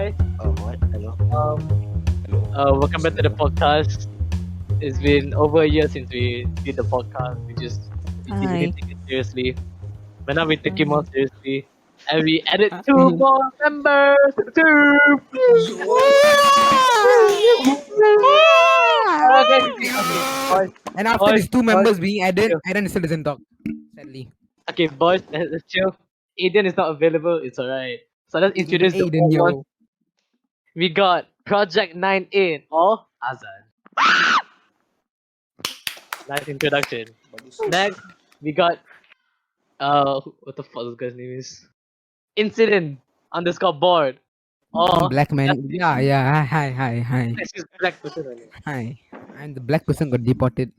Hi. What? Hello? Welcome back to the podcast. It's been over a year since we did the podcast. We Hi. didn't take it seriously, but now we took it Hi. more seriously, and we added Hi. two more members. Two. Okay, boys, And after boys, these two boys. members being added, Chill. Aidan still doesn't talk. Sadly. Okay, boys, let's chill. Aidan is not available. It's alright. So let's introduce the Aidan, old one. yo. We got Project 9 or Azan. Nice introduction. Next, we got what the fuck this guy's name is? Incident underscore board. Or Black man. Yeah. Hi. let's use black person only. Hi. And the black person got deported.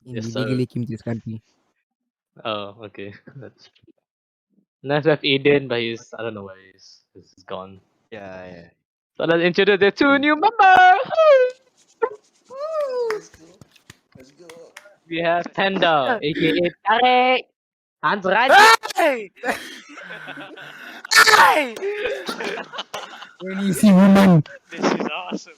Yes, Illegally sir. came to this country. Oh, okay. That's next we have Aiden, but I don't know where he is. He's gone. Yeah. So let's introduce the two new members. Let's go. We have Panda, aka Tariq. Hans Raja. Hey! Hey! When you see woman. This is awesome.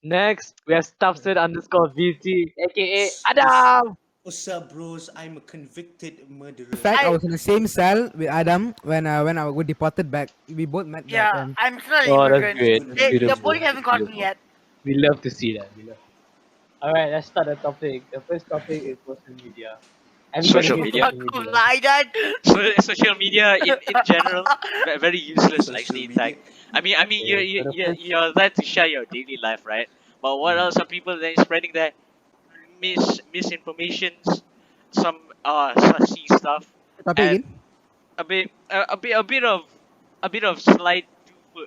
Next, we have Stuffset underscore VT, aka Adam. What's up, bros? I'm a convicted murderer. In fact, I was in the same cell with Adam when I got deported back. We both met back Yeah, then. I'm still an Oh, that's immigrant. great. That's That's The beautiful. police haven't caught me Beautiful. yet. We love to see that. Alright, let's start the topic. The first topic is social media. Everybody Social hates media? social media. Lie that. Social media in general very useless actually. In fact, I mean Yeah, you're there to share your daily life, right? But what else are people then spreading that misinformations, some sussy stuff, Topic and again? a bit of slight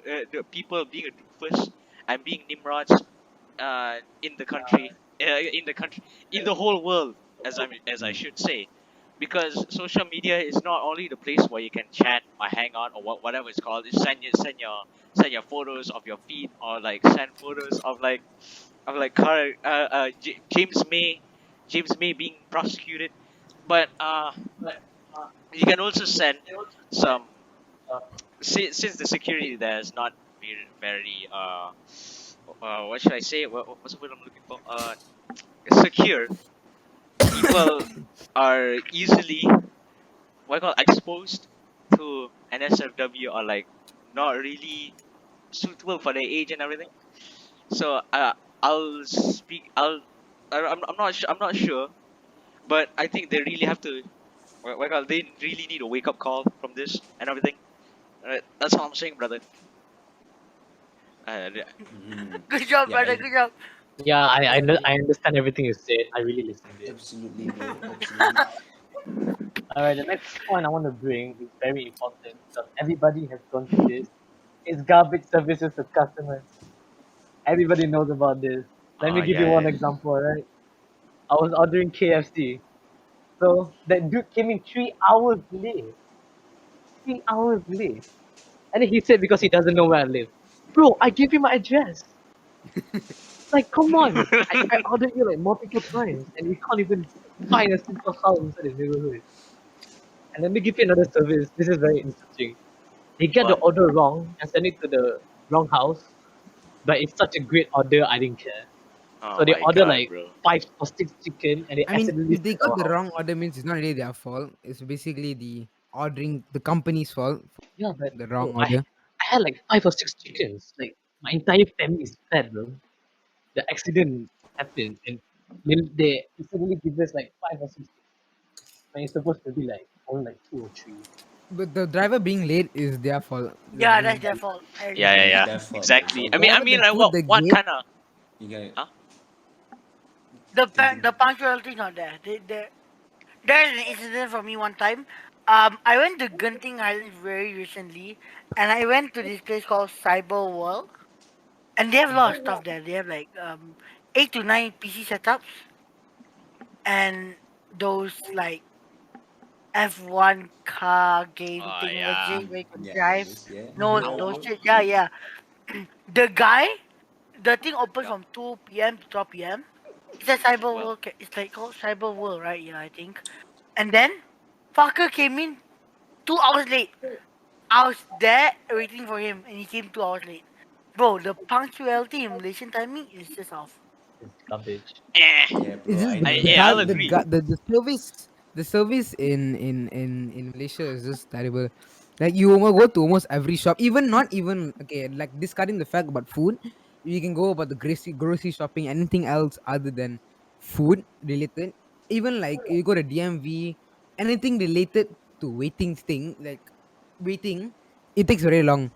the people being a doofus and being nimrods in the country, in the whole world, as I should say, because social media is not only the place where you can chat or hang out or whatever it's called. It's send your photos of your feet, or like send photos of James May being prosecuted, but you can also send some, since the security there is not very what should I say? What's the word I'm looking for? Secure. People are easily exposed to NSFW, or like not really suitable for their age and everything. So I'll speak. I'm not sure, but I think they really have to. They really need a wake up call from this and everything. That's all I'm saying, brother. Good job, Yeah, brother. I- Good job. Yeah, I understand everything you said. I really listened to it. Absolutely, bro. Absolutely. Alright, the next point I want to bring is very important because everybody has gone through this. It's garbage services to customers. Everybody knows about this. Let me give you one Yeah. example, right? I was ordering KFC. So that dude came in 3 hours late. 3 hours late. And then he said because he doesn't know where I live. Bro, I gave you my address. Like, come on. I ordered you like multiple times and we can't even find a simple house inside the neighborhood. And let me give you another service. This is very interesting. They get the What? order wrong and send it to the wrong house. But it's such a great order, I didn't care. So Oh they my order god, like bro. 5 or 6 chicken and they I mean, accidentally if they send to got our the house. wrong order, means it's not really their fault. It's basically the company's fault. Yeah, but The bro, wrong order. I had like 5 or 6 chickens. Like my entire family is fed, bro. The accident happened and they suddenly give us like 5 or 6 when it's supposed to be like only like 2 or 3. But the driver being late is their fault. Yeah, that's their fault. I agree. Yeah, It's yeah. their fault, Exactly. bro. I Whoever mean, that like put the what gate, kind of? You got Huh? The punctuality is not there. There's an incident for me one time. I went to Genting Island very recently, and I went to this place called Cyber World, and they have a lot of stuff there. They have like 8 to 9 PC setups, and those like F1 car game Oh thing yeah. where you can Yeah, drive. yeah. No, Yeah. those shit. Yeah. The guy, the thing opens from 2 p.m. to 12 p.m. It's a cyber Well, world. It's like called cyber world, right? Yeah, I think. And then, fucker came in 2 hours late. I was there waiting for him, and he came 2 hours late. Bro, the punctuality in Malaysian timing is just off. It's garbage. Eh. Yeah, It's bro. just I the know Yeah, that. I'll gar- the, agree. ga- the service in Malaysia is just terrible. Like you go to almost every shop, even not even okay. Like discarding the fact about food, you can go about the grocery shopping, anything else other than food related. Even like you go to DMV, anything related to waiting thing like waiting, it takes very long.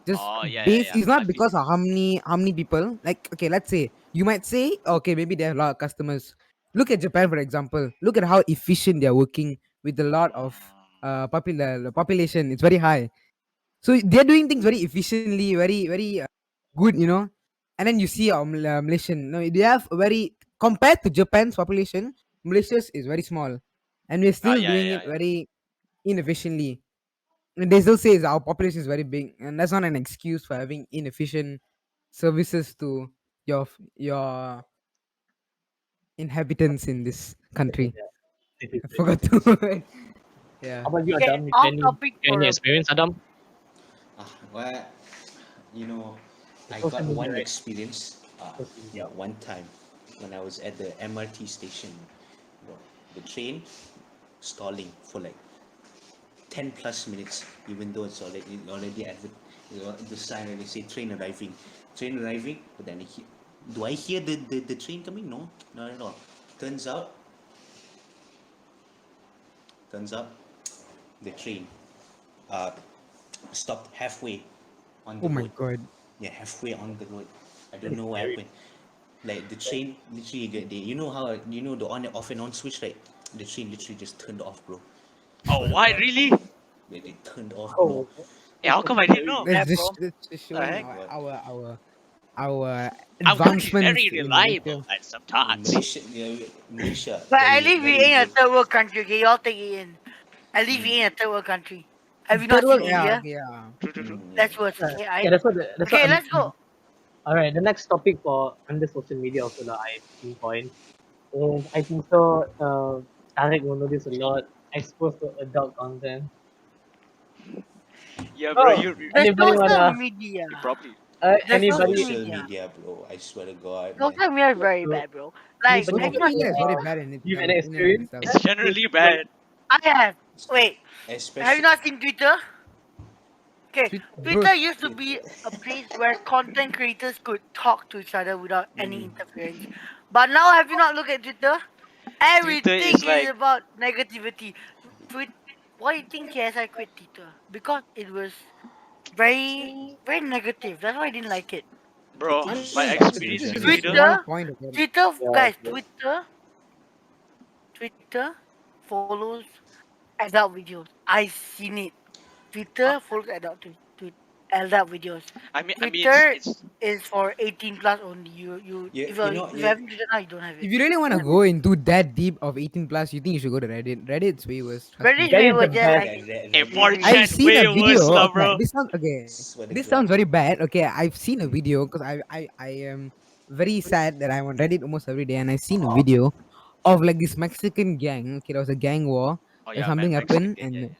Just Oh yeah, yeah, base yeah. is not I feel because of how many people. Like okay, let's say you might say okay, maybe they have a lot of customers. Look at Japan for example. Look at how efficient they are working with a lot of population. It's very high, so they're doing things very efficiently, very good, you know. And then you see Malaysian. No, they have a very compared to Japan's population. Malaysia's is very small, and we're Oh still yeah, doing yeah, it yeah. very inefficiently. And they still say is our population is very big, and that's not an excuse for having inefficient services to your inhabitants in this country. Yeah, it is I very forgot bad. to. Yeah. How about you, Okay, Adam? You got off any, topic got for any a experience, Adam? Well, you know, The I social got media, one right? experience. Social media. Yeah, one time when I was at the MRT station, bro, the train stalling for like 10 plus minutes, even though it's already the sign already say train arriving. But then do I hear the train coming? No, not at all. Turns out, turns out, the train uh, stopped halfway on Oh the my road. god. Yeah, halfway on the road. I That don't is know what scary. happened. Like the train literally you know how the on and off and on switch, right? The train literally just turned off, bro. I Oh, swear to why God, really? they turned off, bro. Oh, Yeah, that's how so come I didn't scary. know? yeah, bro. That's just Oh showing my Alright. God. our Our country's advancements very in Malaysia. reliable at sometimes. Malaysia, yeah, Malaysia, But at very least we very ain't a good. third world country, okay? Y'all take it in. At least Mm, we ain't a third world country. Have you Third not seen world, yeah, India? okay, yeah. True, true, true. yeah. That's worse, okay? Yeah, that's what Okay, I'm. let's go. All right, the next topic for under social media also that I pinpoint is I think so. Tariq will know this a lot. Exposed to adult content. Yeah, bro, Oh, you The anybody social wanna? media. you probably. The social Anybody? Social media. media, bro. I swear to God, man. Social media is Yeah, very so bad, bro. Like, anybody have you Social want not media seen is to very Twitter? bad in give an in and of experience? itself. It's Give generally like bad. I have. Wait, have you Especially not seen Twitter? Okay, Bro, Twitter used to be Twitter. a place where content creators could talk to each other without any Mm. interference. But now, have you not looked at Twitter? Twitter Everything is is like, about negativity. Tweet. Why do you think KSI quit Twitter? Because it was very negative. That's why I didn't like it. I bro, think honestly, my sucks, Twitter experience is Rizal. with just a Twitter. small Twitter, point of it. Twitter, yeah, guys, Twitter follows adult videos. I seen it. Huh? Twitter follows adult videos. I mean, Twitter it's is for 18 plus only. You Yeah, if you you know, if you yeah. haven't Twitter now, you don't have If it. you really want to go into that deep of 18 plus, you think you should go to Reddit. Reddit's way worse. Trust Very me. that is the was just best. like Yeah, a Reddit. I've 4chan seen way a worse, video. lah, Okay, bro. this sounds okay. Swear to This God. sounds very bad. Okay, I've seen a video because I am very sad that I'm on Reddit almost every day, and I've seen a video of like this Mexican gang. Okay, there was a gang war. Oh Or yeah, something Mexican happened, gang, yeah, and yeah.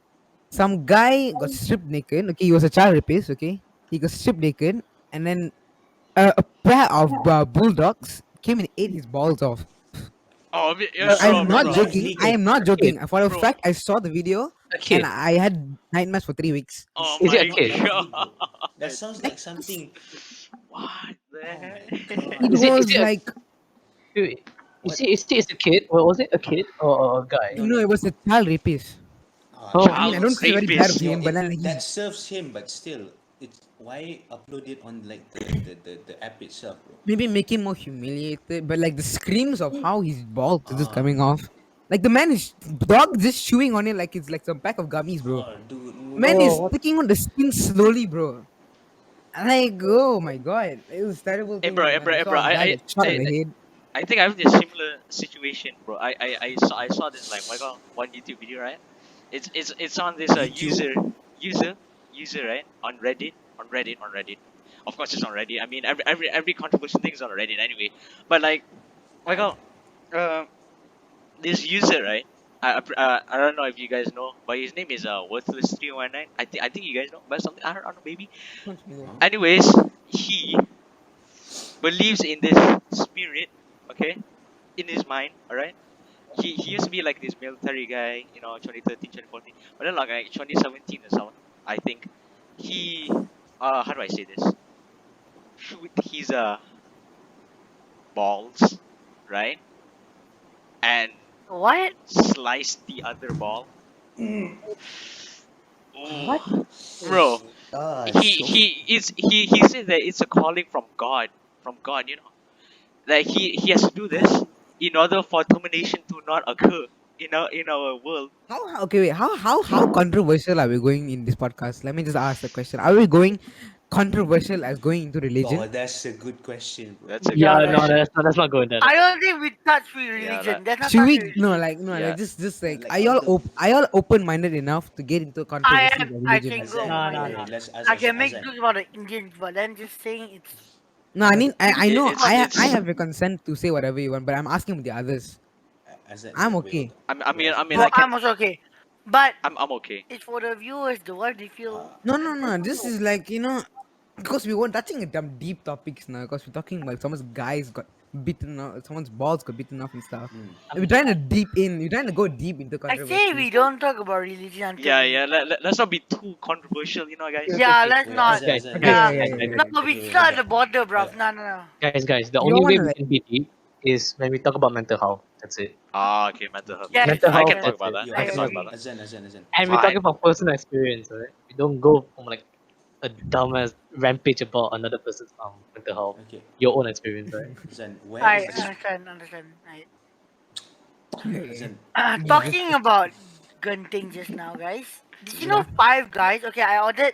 some guy got stripped naked. Okay, he was a child rapist. Okay, he got stripped naked, and then a pair of bulldogs came and ate his balls off. Oh, yeah, You Uh, bro, I'm said bro, not bro, that is joking. I legal. am not a kid, joking. For a bro. fact, I saw the video a and kid. I had nightmares for 3 weeks. You Oh Is said it a my not kid? lovely, bro. That god. sounds like Yes. something. What the Oh my It God. Is was it a like, wait, What? is it a kid? Or was it a kid or a guy? No, you know, no. it was a child rapist. I Oh, mean, I Child don't feel very bad of rapist. No, him, but then that he's. serves him, but still, it's why upload it on like the app itself, bro. Maybe make him more humiliated, but like the screams of how his balls is just Ah, coming off. Like the man is dog just chewing on it like it's like some pack of gummies, bro. dude, Man oh, is what? picking on the skin slowly, bro. Like, oh my god, it was a terrible Hey, thing, bro, bro. hey, Man, bro, I hey, bro. saw a guy get shot on the I, head. I think I have this similar situation, bro. I saw this like one YouTube video, right? It's on this YouTube. user user right on Reddit. Of course, it's on Reddit. I mean, every controversial thing is on Reddit anyway. But like, my god, uh, this user, right? I don't know if you guys know, but his name is worthless 319. I think you guys know, but something I don't know maybe. Sounds familiar. Huh? Anyways, he believes in this spirit, okay, in his mind, all right. He used to be like this military guy, 2013, 2014, but then like 2017 or so, I think he, how do I say this? Shoot his balls, right, and What? slice the other ball. What? Oh, bro, It's he so he is he said that it's a calling from God, Like he has to do this in order for termination to not occur in our world. Okay, wait. How controversial are we going in this podcast? Let me just ask the question. Are we going controversial as going into oh, religion? that's a good question, bro. That's a good Yeah, Yeah, no, question. that's not going there. I That's not. don't think we touch with Yeah, religion. There's not Should touch we with no religion. like no yeah. like just like Like all the are y'all open minded enough to get into a controversy with I religion? can go Azan. No, over no, Wait, minded. no. wait, let's ask I can make Azan. jokes about the Indians, but then just saying it's No, I It, know it's I it's. have a consent to say whatever you want, but I'm asking the others. Azan, I'm wait, hold okay. on. I Wait, mean I Azan. mean bro. I can. I'm also okay, but I'm okay. it's for the viewers. The what they feel. No, no, no. This is like because we weren't touching some deep topics now. Because we're talking about someone's guys got bitten off, someone's balls got bitten off and stuff. We're trying to deep in. We're trying to go deep into I say controversy. we don't talk about religion until Yeah, we. yeah. Let's not be too controversial, Okay, guys. okay, Yeah, okay. let's Wait, not. Azan, Guys, Azan, Okay, Azan, Yeah, yeah, Azan. yeah, no, yeah. we Wait, still hold at on. the border, bro. Uh, No, no, no. guys. The You only don't way wanna we like can be deep is when we talk about mental health. That's it. Ah, okay. Mental health. yeah, Yes, Mental I yes, health. can yes. talk That's about it. that. yo, I I can Azan, talk agree. about that. Azan, Azan. And we're Fine. talking about personal experience, right? We don't go from like a dumbass rampage about another person's mental health. Okay, Your own experience, right? Azan, where I is the understand. okay. Azan? Talking about gunting just now, guys. Did you know Yeah. Five Guys? Okay, I ordered.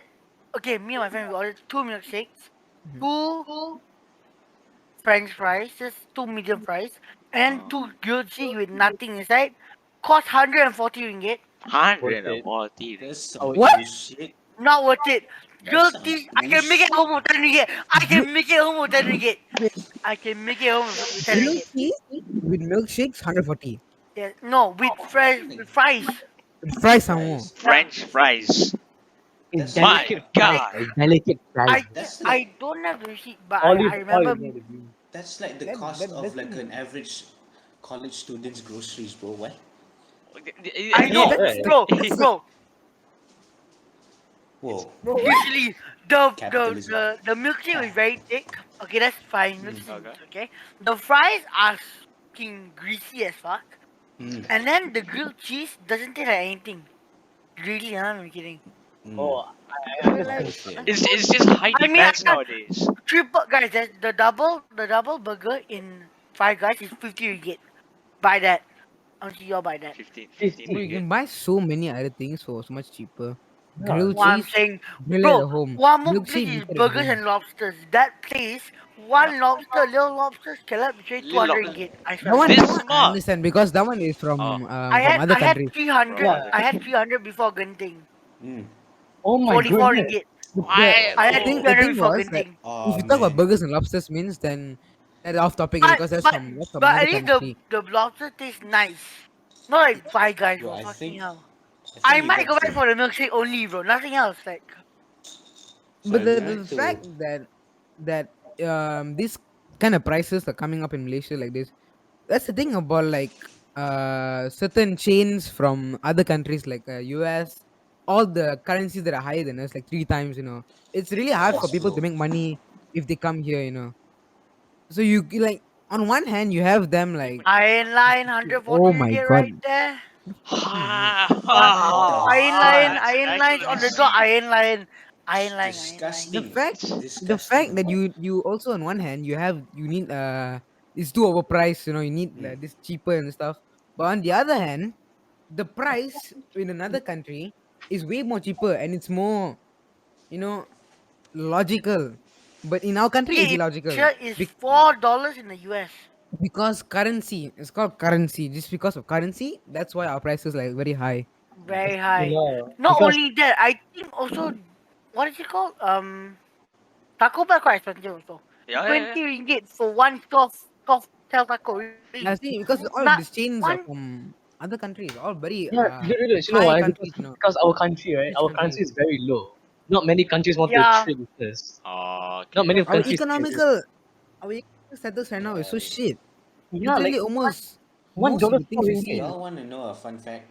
Okay, me and my friend we ordered two milkshakes, two French fries, just two medium fries, and Oh. two grilled cheese with nothing inside. Cost 140 ringgit. Worth Hundred and it. forty That's ringgit. some Oh, What? bullshit. Not worth it. That Grilled sounds cheese, I can make it bullshit. home with 10 ringgit. I Gri- can make it home with 10 ringgit. Wait, I can make it home with 10 grilled ringgit. cheese with milkshakes, 140. Yeah, no, with fries. Fry some more. Fries. French fries. it's That's like My delicate fries. God. It's delicate fries. I that's like I don't have the receipt, but Olive I oil remember. is what they do. that's like the cost of like an average college student's groceries, bro. What? I Yeah, know, right. bro. Whoa, Usually capitalism. the milkshake is very thick. Okay, that's fine. Okay. Okay. The fries are fucking greasy as fuck. Mm, And then the grilled cheese doesn't taste like anything. Really, I'm not kidding. mm. Oh, I I like. Okay. It's just high I mean, I demands got nowadays. triple guys. The double burger in Five Guys is 50 ringgit. Buy that. I want you all buy that. 15 Bro, 50. you ringgit. can buy so many other things for so much cheaper. Yeah. Grilled What I'm cheese, saying, grill it bro. at home. One more place Milkshake, is make it at burgers home. and lobsters. That place, Yeah. one lobster, little lobster, scallop, between Little 200 lo- ringgit. I swear That to one, God. that this one, I small. understand because that one is Oh, from other I had countries. from 300. Yeah. other I had country. 300 before Genting. Mm. Oh my 44 goodness. ringgit. The, Why? I the had thing, Oh, the 300 thing before was that Genting. if Oh you talk about man. burgers and lobsters means then that's off topic But because but that's from but another at least the country. the lobster tastes nice. Not like Five Guys, Bro, bro. Fucking hell. I I think you might got go back food. for the milkshake only, bro. Nothing else. Like So But I the went to fact that these kind of prices are coming up in Malaysia like this, that's the thing about like certain chains from other countries like US, all the currencies that are higher than us, like three times. It's really hard for that's people to true. make money if they come here. So like on one hand you have them like, Iron Line, 140 oh my ringgit god, right there. the What the It's fuck? Iron Lines actually on the door. steep. Iron Line. the Disgusting. fact the fact Disgusting. that you also on one hand you need it's too overpriced, you need Mm. this cheaper and stuff, but on the other hand the price in another country is way more cheaper and it's more you know logical, but in our country it's Okay, illogical. shirt is $4 in the US. Because currency, it's called currency, just because of currency, that's why our prices like very high. Very high. Not Because only that, I think also what is it called? Taco Bell quite expensive also. Yeah, yeah, yeah. 20 ringgit for one soft tail taco. Really? I see, because all of Not these chains are one. from other countries, all very yeah, you know high why? countries, Because our country, right? rich Our countries. currency is very low. not many countries want to Yeah. trade with us. Oh, Not okay, many Our okay. countries trade with us. economical, our economical status right now is Yeah, so shit. Yeah, Literally, like almost one most of dollar the four things you see ringgit. in y'all want to know a fun fact?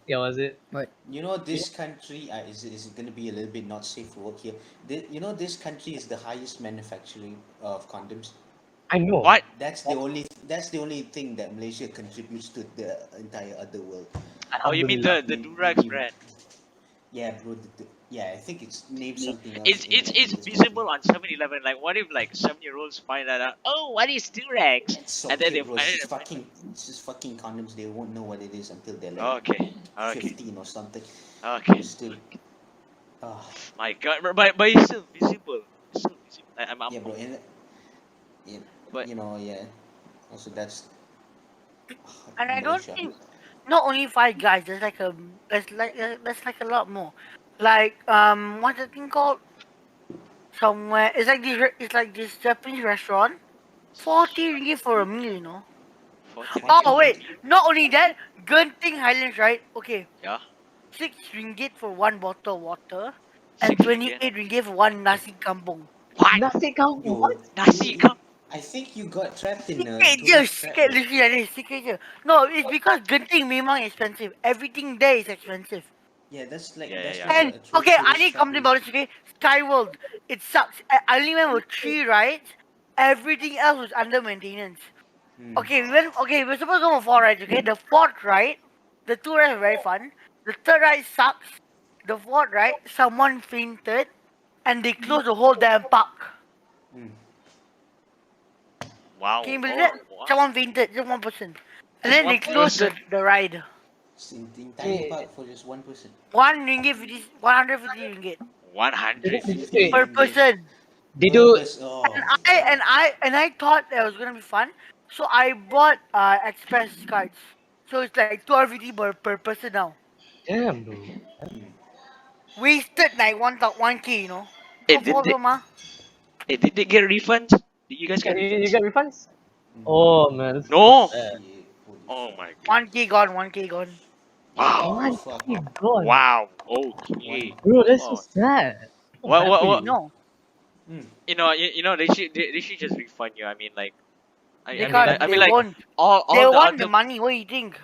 Yeah, was it? what You know, Yeah, this country is going to be a little bit not safe for work here. You know, this country is the highest manufacturing of condoms. I know. What? That's the only thing that Malaysia contributes to the entire other world. Oh, you mean Alhamdulillah. the We, Durags we brand? yeah, bro. Yeah, I think it's named something else It's in it's in it's this country. visible on 7-Eleven. Like, what if like 7-year-olds find that out? Oh, what is Durags? It's And then okay, they bro. find it. It's just fucking condoms. They won't know what it is until they're like Okay, okay, 15 or something. okay. But still, ah, My God, but it's still visible. It's still visible. yeah, bro. And yeah, But yeah. Also, that's And I don't Malaysia. think not only five guys. There's like a lot more. Like what's the thing called? Somewhere it's like this Japanese restaurant. 40 ringgit for a meal, you know. 40 ringgit Oh for a wait, meal. not only that, Genting Highlands, right? Okay, Yeah, 6 ringgit for one bottle of water, and 6 ringgit. 28 ringgit for one nasi kampung. What? Nasi kampung. What? Yo, Nasi kam? I think you got trapped in a Sikit je, tourist trap, sikit bro. literally ada sikit je. No, it's because Genting memang expensive. Everything there is expensive. Yeah, Yeah, yeah, that's yeah. like And a true okay, I tourist need trap, complain bro. about this. Okay, Skyworld, it sucks. I only went with 3 rides. Everything else was under maintenance. Hmm. Okay, we're supposed to go for 4 rides. Okay, the fourth ride, the 2 rides are very fun. The third ride sucks. The fourth ride, someone fainted, and they closed the whole damn park. Hmm. Can Wow. you believe Oh, that? wow. Someone fainted, just one person, and Just then one they closed person. the ride. It's in the entire Wait, park for just one person. 150 ringgit 150 wait, per ringgit person. they per do. person. And Oh, I and I and I thought that was gonna be fun, so I bought express cards. So it's like 250 per person now. Damn, bro. hmm. Wasted like 1K, you know. Eh, Kau did follow they, mah? did they get refunds? Did you guys Yeah, get you refunds? get refunds? Hmm. Oh man, this is so No. sad. Shit, holy Oh fuck. my God. 1K gone, 1K gone. Holy Wow. One fuck. key gone. Wow. One. Okay. Bro, that's so Oh. sad. So What bad what for what? you. No, Hmm. They should just refund you. I mean, like, they I mean, can't. that's They like, won't. They all the want the other. money. What do you think?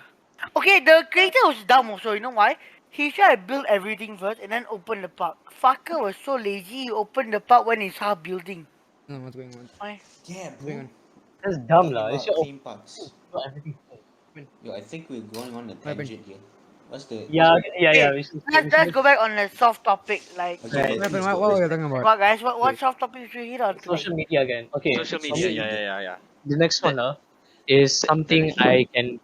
Okay, the creator was dumb also. You know why? He tried to build everything first and then open the park. Fucker was so lazy. He opened the park when it's half building. no, what's going on? Why? Yeah, What's going bro. on? that's dumb Talking lah. They about should theme open parks. not everything first. What Yo, I think we're going on a happened? tangent here. What's the. Yeah, yeah, yeah. Okay, We let's should let's just go back on the soft topic. Like, Okay, right. What happened? please What, go, what please were you go. talking about? what guys? What Okay. soft topic should we hit on today? Social media again. Okay, Social for media. Social me, Yeah, media. yeah, yeah, yeah. the next That one is that something is. I can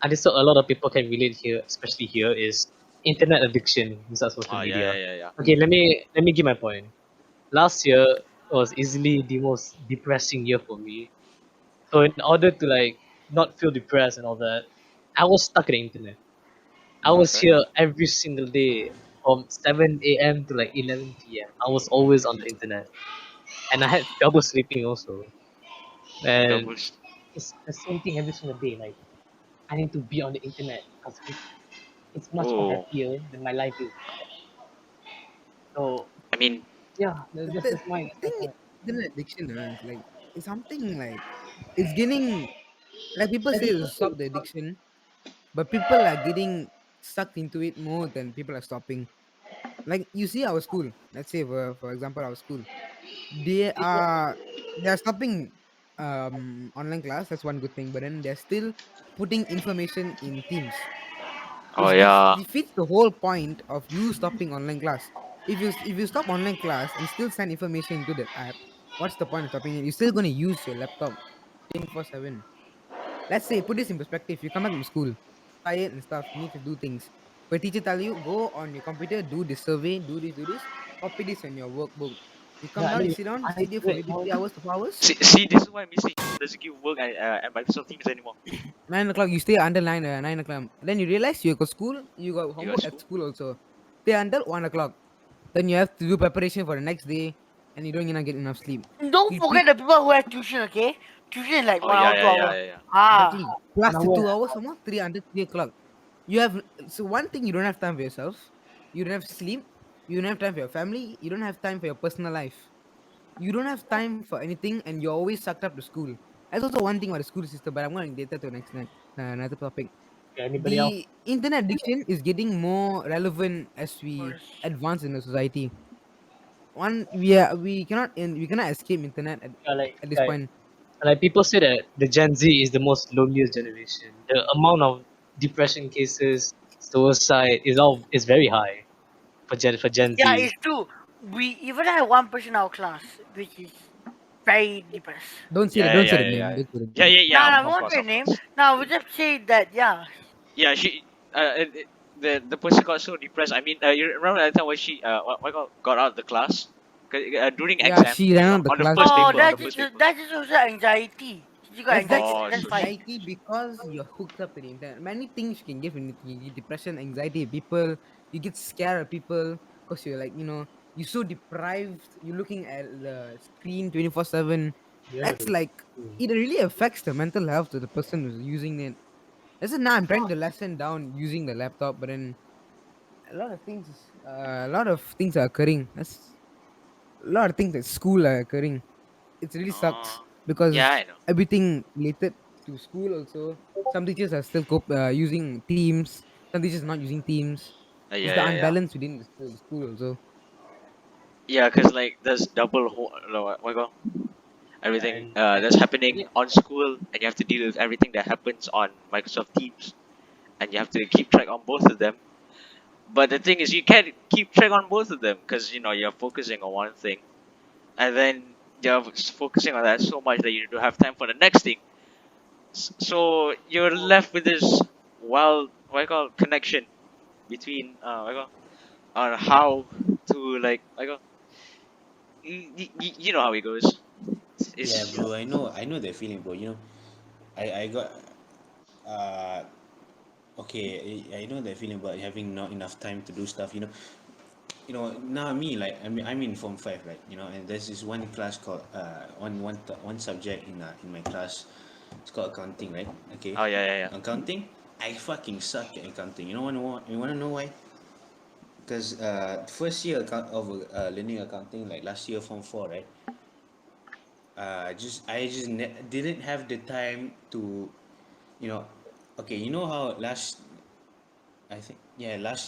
understand a lot of people can relate here, especially here, is internet addiction inside social Oh, yeah, media. yeah, yeah, yeah. Okay, Hmm. let me give my point. Last year was easily the most depressing year for me. So in order to like not feel depressed and all that, I was stuck in the internet. I was Okay. here every single day from 7 a.m. to like 11 p.m. I was always on the internet, and I had trouble sleeping also. And Doubles. it's the same thing every single day. Like I need to be on the internet because it's much more Oh, happier than my life is. So I mean, yeah, The that's thing my is, internet addiction, is like it's something like it's getting like people say to stop the addiction, but people are getting sucked into it more than people are stopping. Like you see our school, let's say for example our school, they are they are stopping online class. That's one good thing, but then they're still putting information in teams, oh which yeah, defeats the whole point of you stopping online class. If you stop online class and still send information into that app, what's the point of stopping it? You're still going to use your laptop 24/7. Let's say, put this in perspective. You come back from school, tired and stuff. You need to do things. But teacher tell you, go on your computer, do this survey, do this, copy this on your workbook. You come yeah. down, you sit down, I sit there do for it maybe all. 3 hours, 4 hours. see, this is why Mr. doesn't give work at Microsoft Teams anymore. 9 o'clock, you stay until 9 o'clock. Then you realize you got school, you got You got homework at school. school also. Stay until 1 o'clock. Then you have to do preparation for the next day, and you don't even get enough sleep. Don't You pick forget the people who have tuition. Okay, tuition is like Oh, one yeah, hour, yeah, 2 hour. yeah, yeah, yeah. Ah, exactly plus And I the wear 2 hours, or more 3 until 3 o'clock. You have so one thing you don't have time for yourself. You don't have sleep. You don't have time for your family. You don't have time for your personal life. You don't have time for anything, and you're always sucked up to school. That's also one thing about the school system. But I'm going to get that to next another topic. Okay, anybody else? The internet addiction is getting more relevant as we Worse. advance in the society. We cannot escape internet Yeah, like at this like point. like people say that the Gen Z is the most loneliest generation. The amount of depression cases, suicide is very high for Gen Yeah, Z. it's true. We even have one person in our class which is very depressed. Yeah, Don't say yeah, the yeah, name. yeah, Don't say the Yeah, name. yeah, No, yeah. no, I Of won't course, say of name. course. No, we just say that. Yeah. Yeah, she. The person got so depressed. I mean, you remember that time when she got out of the class. 'Cause, during Yeah, exam, she ran out the on the class first because Oh, paper, on of the first paper. that's just also anxiety. She got that's anxiety. Oh, That's so she. fine. anxiety because you're hooked up to the internet. Many things you can get when you get depression, anxiety. People, you get scared of people because you're like you're so deprived. You're looking at the screen 24/7. yeah. That's like it really affects the mental health of the person who's using it. That's it. Now I'm trying to lessen down using the laptop, but then a lot of things are occurring. That's a lot of things at school are occurring. It really sucks Yeah, because I know. everything related to school also. Some teachers are still using Teams. Some teachers not using Teams. It's Yeah, the yeah, yeah. unbalance within the school also. Yeah, cause like there's double what you call everything And that's happening yeah, on school, and you have to deal with everything that happens on Microsoft Teams, and you have to keep track on both of them. But the thing is, you can't keep track on both of them because you're focusing on one thing, and then you're focusing on that so much that you don't have time for the next thing. So you're left with this wild what you call connection between what you call on how to like what you call you know how it goes. Yeah, It's bro. I know that feeling, bro. I got uh okay. I know that feeling about having not enough time to do stuff. Now me, like I'm in form 5, right? And there's this one class called one subject in my class. It's called accounting, right? Okay. oh yeah, yeah, yeah. Accounting, I fucking suck at accounting. You wanna know why? Because first year of learning accounting, like last year form 4, right? I just didn't have the time to, you know okay, you know how last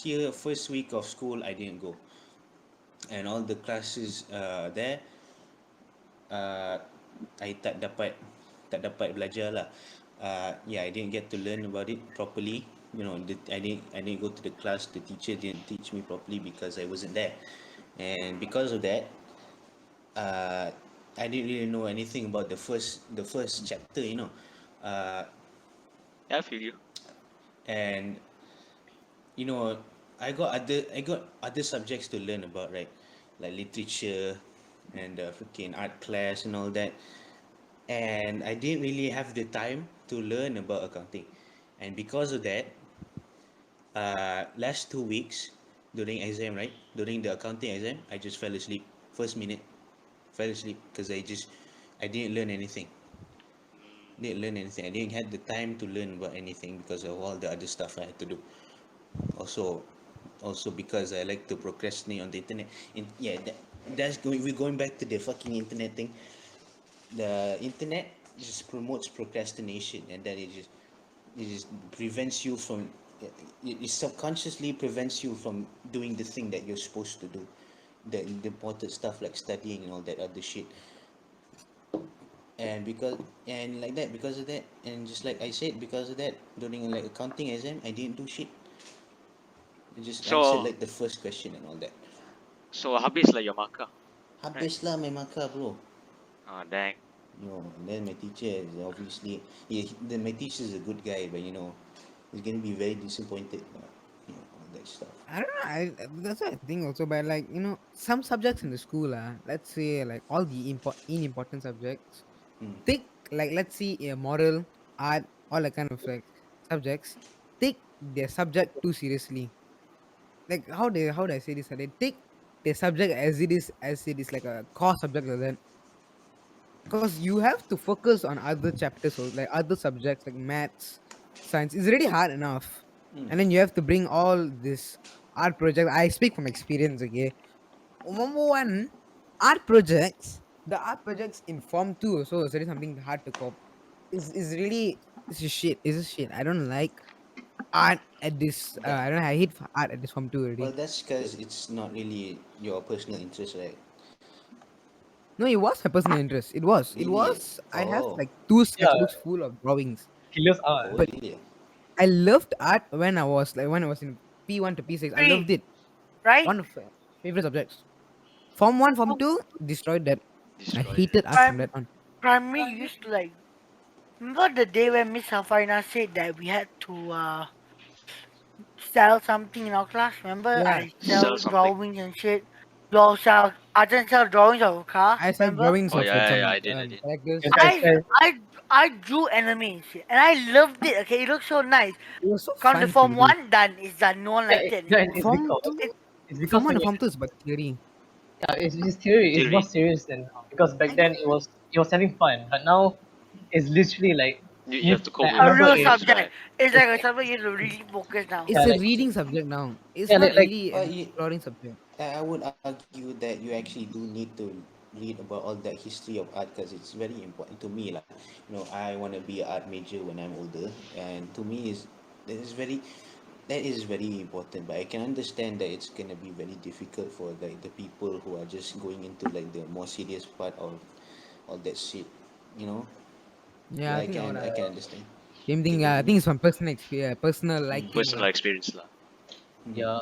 year first week of school I didn't go, and all the classes there, uh, I tak dapat belajar lah. Yeah, I didn't get to learn about it properly. I didn't go to the class. The teacher didn't teach me properly because I wasn't there, and because of that, uh, I didn't really know anything about the first chapter. Uh, Yeah, I feel you. and you know I got other subjects to learn about, right? Like literature and freaking art class and all that, and I didn't really have the time to learn about accounting. And because of that, last 2 weeks during exam, right? During the accounting exam, I just fell asleep. First minute, fell asleep because I didn't learn anything. Didn't learn anything. I didn't have the time to learn about anything because of all the other stuff I had to do. Also, also because I like to procrastinate on the internet. Yeah, we're going back to the fucking internet thing. The internet just promotes procrastination, and that it just prevents you from it subconsciously prevents you from doing the thing that you're supposed to do, the important stuff like studying and all that other shit. And like that, because of that, and just like I said, because of that, during like accounting exam, I didn't do shit. I just answered So like the first question and all that. habis lah your marker, right? Habis lah my marker, bro. Oh dang. And then my teacher is obviously, my teacher is a good guy, but he's gonna be very disappointed about all that stuff. I don't know. That's what I think also. But like some subjects in the school, let's say like all the unimportant subjects, Mm. take like let's see moral, art, all that kind of like subjects. Take their subject too seriously. Like how do I say this? They take their subject as it is like a core subject like that. Because you have to focus on other chapters or like other subjects like maths, science. It's really hard enough, Mm. and then you have to bring all this art project. I speak from experience. Okay, number one, art projects. The art projects in form two. So it's really something hard to cope. Is really this is shit. This is shit. I don't like art at this. That I don't. I hate art at this form two well, already. that's because it's not really your personal interest, right? No, it was my personal interest. It was. It Really? was. I have Oh, like two Yeah, sketchbooks full of drawings. he loves art. oh, But really? I loved art when I was in P1 to P6. I loved Three, it. right? One of my favorite subjects. Form one, form two, destroyed that. I Destroyed it. hated art from Prim- that on. primary used to like. Remember the day when Miss Hafarina said that we had to sell something in our class? Remember Yeah, I Sell sell something. drawings and shit. You all sell. I didn't sell drawings of a car. I saw Remember? drawings Oh of yeah, yeah, yeah, some I did, I did. Yeah, characters. guys, I guys, I I drew anime and shit, and I loved it. Okay, it looked so nice. It was so Come to fun to Form do. One, done. It's done. No one yeah, liked it yeah, anymore. Form It, two, it's form because one when and you're form two is about theory. yeah, it's theory. It's more Theory. serious than now because back I then don't. it was having fun, but now it's literally like You you have to cope like I with a remember real in exams, subject. right? It's it's like a subject you have to really focus now. It's yeah a like reading subject now. It's yeah not like really Well, an exploring subject. I would argue that you actually do need to read about all that history of art because it's very important to me. Like, I want to be an art major when I'm older, and to me that is very that is very important. But I can understand that it's gonna be very difficult for like the people who are just going into like the more serious part of all that shit. You know, Yeah, yeah, I think I I wanna. can understand. Same Okay, thing. I continue. think it's from personal experience, personal Mm-hmm. liking Personal lah. experience lah. yeah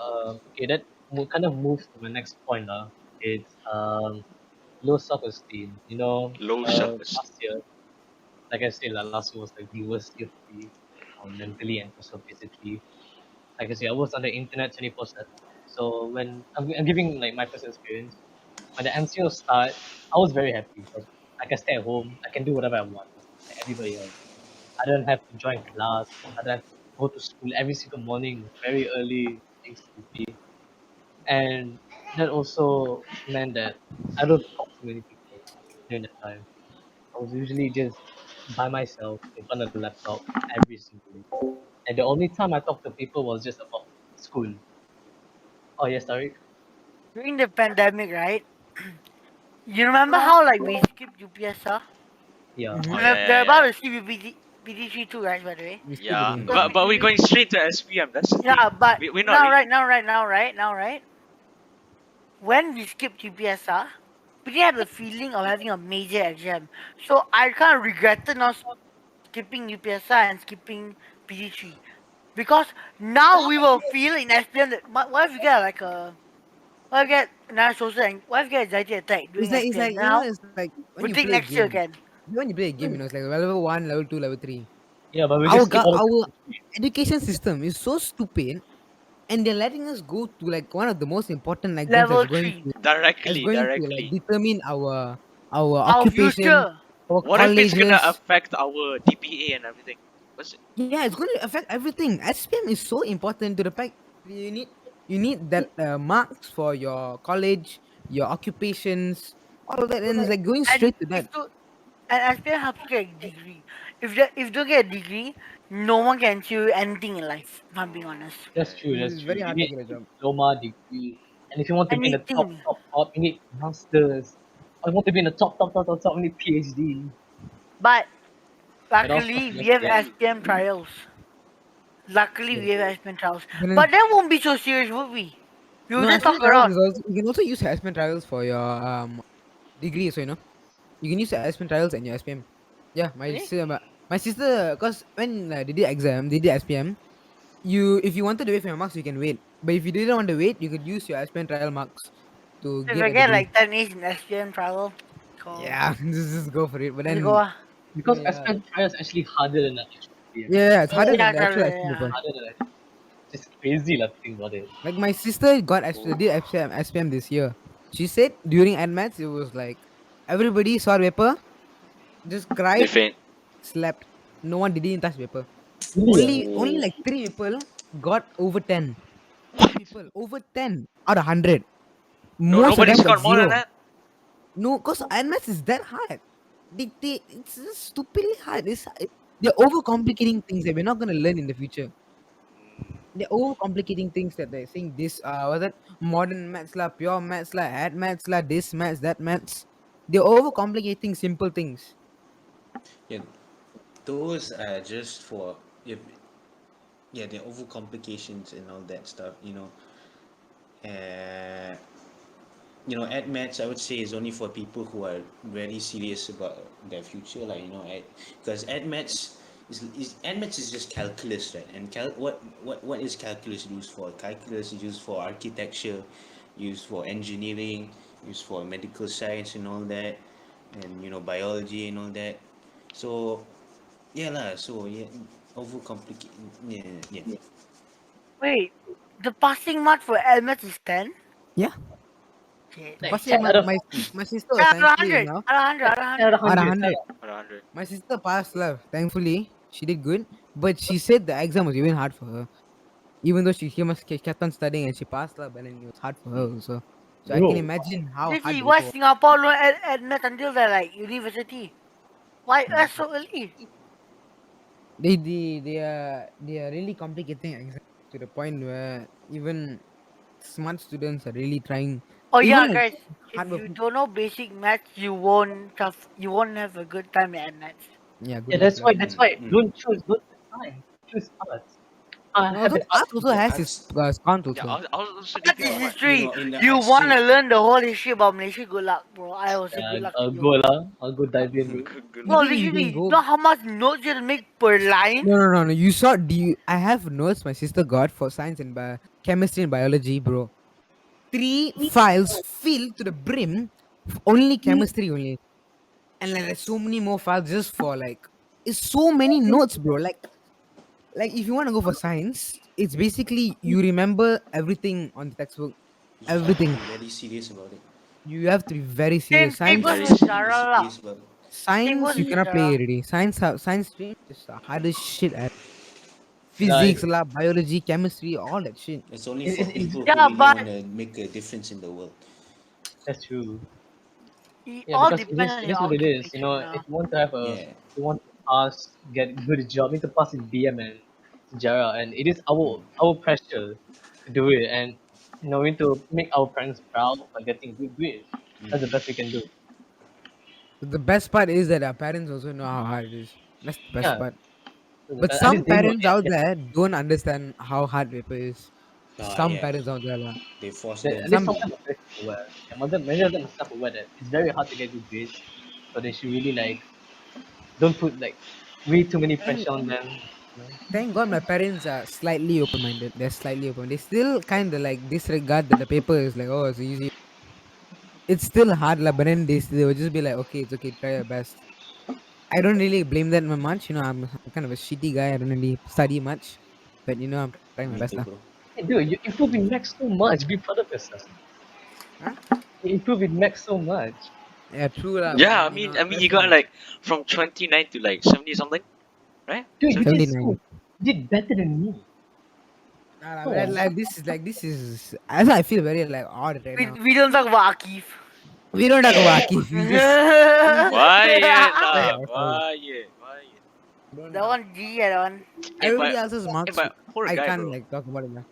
okay that kind of moves to my next point lah. It's low self-esteem. Low self-esteem. Last year, like I said, last year was like the worst year for me, mentally and also physically. Like I said, I was on the internet 24/7. So when I'm giving like my personal experience, when the MCO start, I was very happy because I can stay at home, I can do whatever I want, like everybody else. I don't have to join class, I don't have to go to school every single morning very early, being sleepy. And that also meant that I don't talk to many people during that time. I was usually just by myself in front of the laptop every single day. And the only time I talked to people was just about school. Oh yes, Tariq? During the pandemic, right? You remember how like we skipped UPSR? Yeah. Oh Mm-hmm. yeah, They're yeah, about yeah. to skip UPD3 too, guys. By the way. We skip it Yeah, in. So but we're going straight to SPM. That's the thing. yeah, but We're not now, really. right, when we skipped UPSR, we didn't have the feeling of having a major exam. So I kind of regretted not skipping UPSR and skipping PD3 because now we will feel in SPM that what if you get like a what if you get another social and what if you get anxiety attack during It's SPM? like Now it's like when we you take play a next year game. again. When you play a game, it's like level one, level two, level three. Yeah, but we Our just skip go- all our the education system is so stupid, and they're letting us go to like one of the most important exams Level 3, that's Directly, going to like directly. determine our our occupation, future. our What if it's gonna colleges. affect our DPA and everything? What's it? Yeah, it's going to affect everything. SPM is so important to the fact you need that marks for your college, your occupations, all of that, and it's like going And straight to it's that. to and SPM helps you get a degree. If you don't get a degree, no one can do anything in life. If I'm being honest. That's Yeah, true, It's that's true. very You hard to need get a job. diploma, degree. And if you want to be in the top, Anything. top, top, you need masters. Or you want to be in the top, top, top, top, top, you need PhD. But It all starts luckily in we have SPM. SPM trials. Luckily Yeah. we have SPM trials. Then But that won't be so serious, would we? We'll no, just assessment talk trials around. is also you can also use assessment trials for your degree. So you can use your assessment trials and your SPM. Yeah, Really? my sister, cause when they did exam, they did SPM. You if you wanted to wait for your marks, you can wait. But if you didn't want to wait, you could use your SPM trial marks to If get I a get degree. like 10 A's in SPM trial, go. Yeah, just go for it. But Let's go. then Because yeah, SPM trial is actually harder than the actual PF. yeah, it's harder than Yeah, the actual sorry, SPM yeah. paper. Harder than the actual. Just crazy lah to think about it. Like my sister got did SPM this year. She said during AdMaths it was like everybody saw the paper, just they cried, faint. slept. No one didn't touch paper. Really? Only Oh, like three people got over 10. Three people over 10 out of 100. no, Most of nobody them got scored more than zero. that. No, because AdMaths is that hard. It's just stupidly hard. They're overcomplicating things that we're not gonna learn in the future. they're overcomplicating things that they're saying this was that modern maths lah, pure maths lah, ad maths lah, this maths, that maths. They're overcomplicating simple things. Yeah, those are just for if yeah, the overcomplications and all that stuff. Uh, at maths, I would say is only for people who are very serious about their future, like because at maths is just calculus, right? And what is calculus used for? Calculus is used for architecture, used for engineering, used for medical science and all that, and biology and all that. So yeah lah. So yeah, overcomplicate. Yeah, yeah. Wait, the passing mark for LMS is 10? Yeah. Shit. Like Passing 10 out of my sister was Out of thankfully 100. enough. Out of 100. Out of 10 out of 100. Out of 100. 100. 100. My sister passed love. Thankfully, she did good. But she said the exam was even hard for her. Even though she kept on studying and she passed love, but then it was hard for her also. So I can Bro, imagine how hard Seriously, it why was. Singapore no admit until they're like university? Why us so early? They are really complicating exams to the point where even smart students are really trying. Oh Even yeah, like guys. If hard work. you don't know basic maths, you won't have a good time at maths. Yeah, good yeah, luck. that's why. Don't choose science. Choose arts. I No, have although an art art also teacher. has its Arts, cons Yeah, also. I was also That thinking is of art. history. in the You art wanna stream. learn the whole history about Malaysia? Good luck, bro. I will say good luck to I'll you. go lah. I'll go dive in, bro. Good Bro, luck. Even you literally, can you go. know how much notes you'll make per line? No. You saw? Do you? I have notes my sister got for science and chemistry and biology, bro. 3 files filled to the brim, only chemistry only, and like there's so many more files just for like. It's so many notes, bro. Like if you want to go for science, it's basically you remember everything on the textbook, You just have to be everything. very serious about it. You have to be very Same, serious. same goes Science, Very with serious. Be Zara lah. serious about it. Same science, goes you with cannot play Zara. it already. Science stream is the hardest shit at Like physics, lah, biology, chemistry, all that shit. It's only for it's people who Yeah, really but want to make a difference in the world. that's true. it Yeah, all because depends on it your is what it is. You occupation know, if now. you want to have a, Yeah. you want to pass, get good job, you need to pass in BM and Sejarah, and it is our pressure to do it, and we need to make our parents proud by getting good grades. That's the best we can do. But the best part is that our parents also know how hard it is. That's the best Yeah, part. so But at some least they know. parents out there don't understand how hard paper is. Some Yeah. parents out there, lah. They force At them. least Some some of them are very self-aware. Yeah, many of them are self-aware that it's very hard to get good grades, so they should really like don't put like way too many thank, pressure on them. You know? thank God my parents are slightly open minded. They're slightly open. They still kind of like disregard that the paper is like, oh, it's easy. It's still hard, lah, but then they will just be like, okay, it's okay, try your best. I don't really blame that much. I'm kind of a shitty guy. I don't really study much, but I'm trying my Me best, too, lah. bro. Hey, dude, you improve in max so much. Be proud of yourself. Huh? You improve in max so much. Yeah, true, lah. But Yeah, then I mean, that's you got not like from 29 to like 70 something, right? Dude, you 70. did 79. so. You did better than me. Nah, nah, Come but then, on. like this is. As I feel very like odd right now. We don't talk about Akif. We don't talk about Akif. We just Quiet Hey, lah, sorry. quiet. Don't That one G, that one. Hey, everybody but else's marks. poor I guy, can't bro. like talk about it. Lah.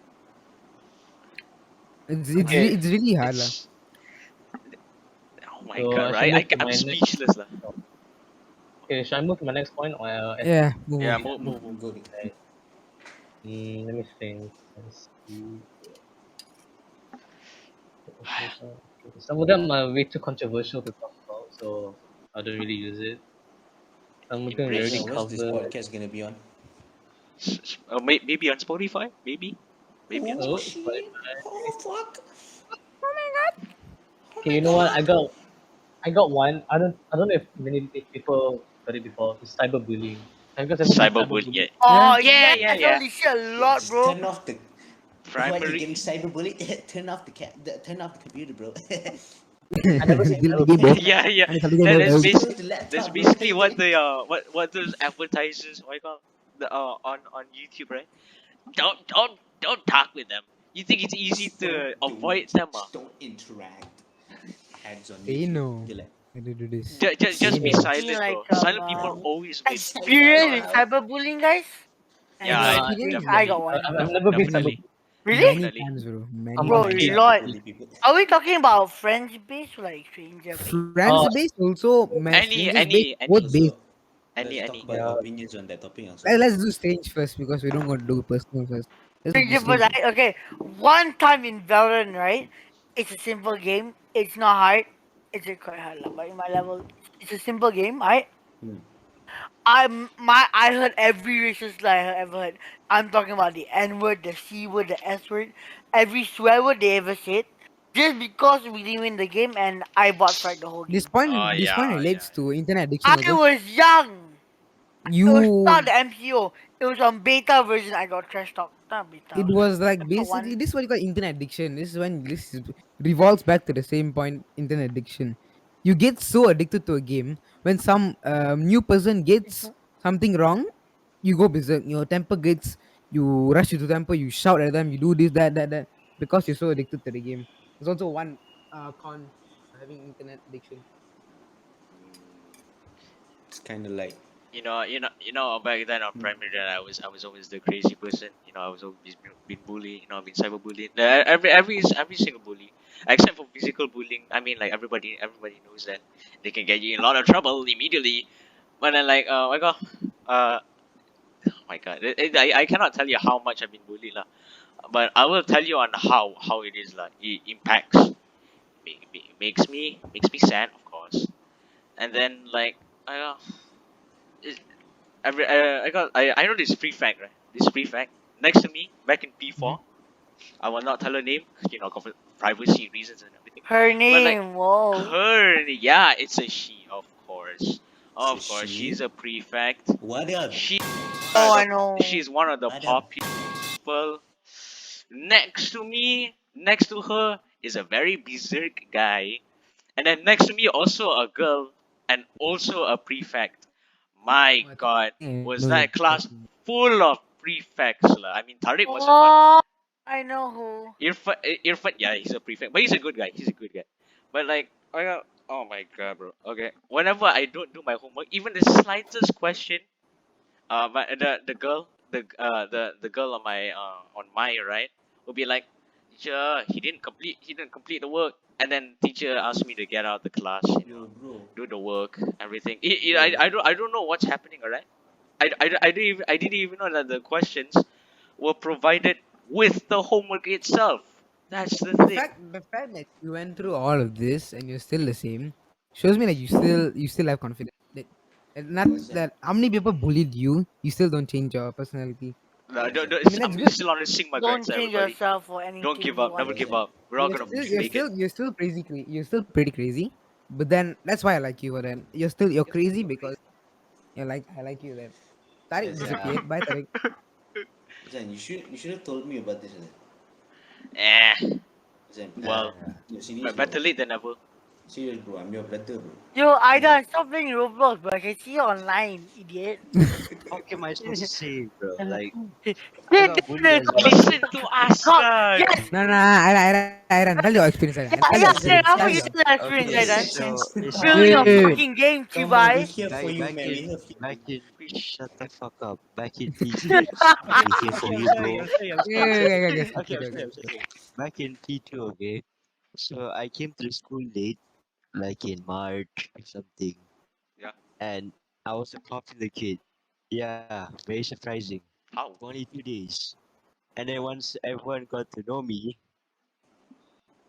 It's okay, it's really hard, lah. It's oh my so god, I should right? move to I'm my next. speechless lah. Okay, should I move to my next point or Yeah, move Yeah, on. move. Good. let me think. Let's see. Some of them are way too controversial to talk about, so I don't really use it. Some of them we already Yeah, what's this covered. podcast gonna be on? Maybe on Spotify, maybe on Oh Oh, Spotify. but shit! Oh fuck! okay, you know what? I got one. I don't know if many people heard it before. It's cyberbullying. Have you guys ever seen Cyberbullying, cyberbullying? yeah, Yeah. Oh, yeah, yeah, yes, yeah. holy shit, a Yeah, lot, just bro. turn off the. What you Primary. getting cyberbullied? Turn off turn off the computer, bro. I never seen cyberbullying. Yeah. And something like That's that. Close the that's laptop, bro. basically what the what those advertisers what you call the on YouTube, right? Don't talk with them. You think it's easy Just to don't do avoid it. them? Just don't interact. Ads on They YouTube. know. You're like, I did do this. Just be know. silent, Like, bro. Silent people always win. experience with cyberbullying, guys? And Yeah, My my experience experience, is I that got definitely, one. I've never been definitely, cyberbullied. Really? many definitely. times, bro. Many Bro, Someone times. a did People lot. bully people. Are we talking about friends based or like stranger based? Friends uh based also, my Any, strangers based, any, both any, based. Also, any, let's talk any. about your yeah, opinions on that topic also. Let's do strange first because we don't want to do personal first. Let's do Stranger strange first, first. right? Okay. One time in Valorant, right? It's a simple game. It's not hard. It's quite hard, lah, but in my level, it's a simple game, right? Hmm. I heard every racist lie I ever heard. I'm talking about the N word, the C word, the S word, every swear word they ever said. Just because we didn't win the game and I bought fried the whole game. Oh This point yeah, relates yeah, to internet addiction I also. was young. It was not You the MCO. It was on beta version. I got trash talk. Not beta. it was like Episode basically one. this is what you call internet addiction. This is when revolves back to the same point. Internet addiction. You get so addicted to a game when some new person gets something wrong, you go berserk. Your temper gets, you rush into temper. You shout at them. You do this, that, because you're so addicted to the game. There's also one con having internet addiction. It's kind of like, back then on hmm, primary, that I was always the crazy person. I was always been bullied. I've been cyberbullied. Every single bully, except for physical bullying. I mean, like everybody knows that they can get you in a lot of trouble immediately. But then, like, my god, uh, oh my god, I cannot tell you how much I've been bullied, lah. But I will tell you on how it is, like, it impacts, makes me sad, of course. And then, like, I it, I know this prefect, right? This prefect next to me back in Mhm. P4. I will not tell her name, privacy reasons and everything. Her But like name, whoa. her, yeah, it's a she, of course. it's a Of course, she. she's a prefect. What up? She Oh, the I know. she's one of the What up? popular people. Next to her is a very berserk guy, and then next to me also a girl and also a prefect. My Oh, I think God, I know was the that class full of prefects lah. I mean, Tariq wasn't one. Oh, I know who. Irfan, yeah, he's a prefect, but he's a good guy. He's a good guy. But like, oh my God, bro. Okay, whenever I don't do my homework, even the slightest question, the girl, the girl on my right will be like, "Yeah, he didn't complete the work," and then teacher asked me to get out of the class, Yo, bro. do the work, everything. Bro. I don't know what's happening, alright. I didn't even know that the questions were provided with the homework itself. That's the thing. the fact that you went through all of this and you're still the same shows me that you still have confidence. That not What's that? that how many people bullied you, you still don't change your personality. No, What's that? I mean I'm that's good. still on the Sigma grind, Don't so change everybody. yourself for Don't anything give you up. want Never to What's give that? be. up. We're all gonna You're make it. still you're still pretty crazy. But then that's why I like you. Then you're crazy because I like you. Then Tariq Yes, and disappeared. Bye Tariq. Azan, you should have told me about this. Azan. Eh. Azan, Well, no, serious, better bro. late than never. Serious, bro. I'm your brother, bro. Yo, Azan, Aidan, stop playing Roblox, but I can see you online, idiot. how am I supposed to say, bro? Like, Sit I down got bullied and as talk. well. Listen to us, Talk. guys. Yes. No, Iran, tell your experience. Iran. Yeah, Tell your yeah, listen, yeah. experience. I Tell want you your. to that experience, Okay, Aidan. listen. so Building basically, a Wait. fucking game, Come on, we're Chibai. here for you, back man. in We're here for back you. in We shut the fuck up. Back in shit. P2, Okay, we here for okay, you, I'm sorry. bro. I'm sorry. I'm sorry. I'm sorry. Okay, Okay, I'm okay, sorry. okay. I'm sorry. Back in P2, okay. So I came to the school late, like in March or something, Yeah. and I was a popular kid. Yeah, very surprising. How? Only 2 days, and then once everyone got to know me,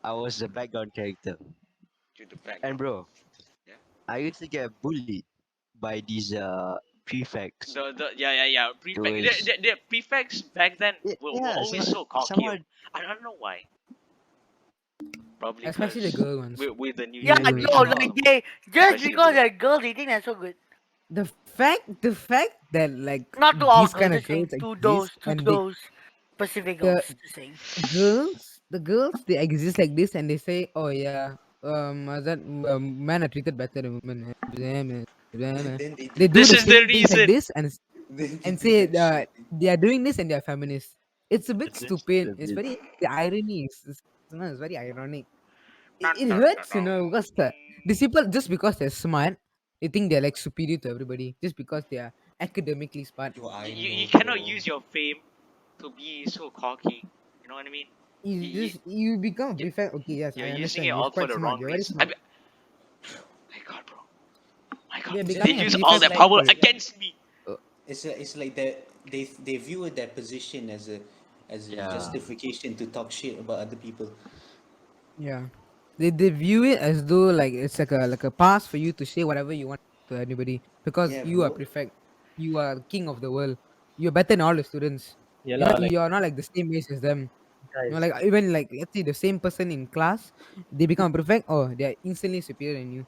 I was the background character. To the And background. bro, Yeah. I used to get bullied by these prefects. The yeah. Prefect. The, Those the, the prefects back then were yeah, always so cocky. someone I don't know why. Probably Especially the because girl ones. with the new Yeah, You, yo, generation or like something. they just Especially the because girl. they're girls, they think they're so good. the fact that like Not to all these girls, kind of just saying girls exist to and they those specific the girls. Just saying. the girls they exist like this and they say, oh yeah, that men are treated better than women. Then they They do do This the that is shit. the same things like reason. this Then they and do say that shit. they are doing this and they are feminists. It's a bit stupid. a It's bit. very the irony it's very ironic. it, Dun, it dun, dun, hurts, dun. because these people just because they're smart, they think they're like superior to everybody just because they are academically smart. Yo, I You know, cannot bro. use your fame to be so cocky. You know what I mean? You You, just you become a you, prefect. Okay, yes, you're I using it understand. You're all for quite the smart. wrong You're very reason. I smart. mean, my God, bro. My God, You're It's they becoming just, a use all it's prefect their like power for against me. it's like that they view their position as a Yeah. justification to talk shit about other people. yeah. They view it as though like it's like a pass for you to say whatever you want to anybody because Yeah, you are bro. prefect. You are king of the world. You're better than all the students. Yeah You're lah, not like you're not like the same age as them. You know, guys. like even like let's say the same person in class, they become a prefect. Oh, they are instantly superior than you.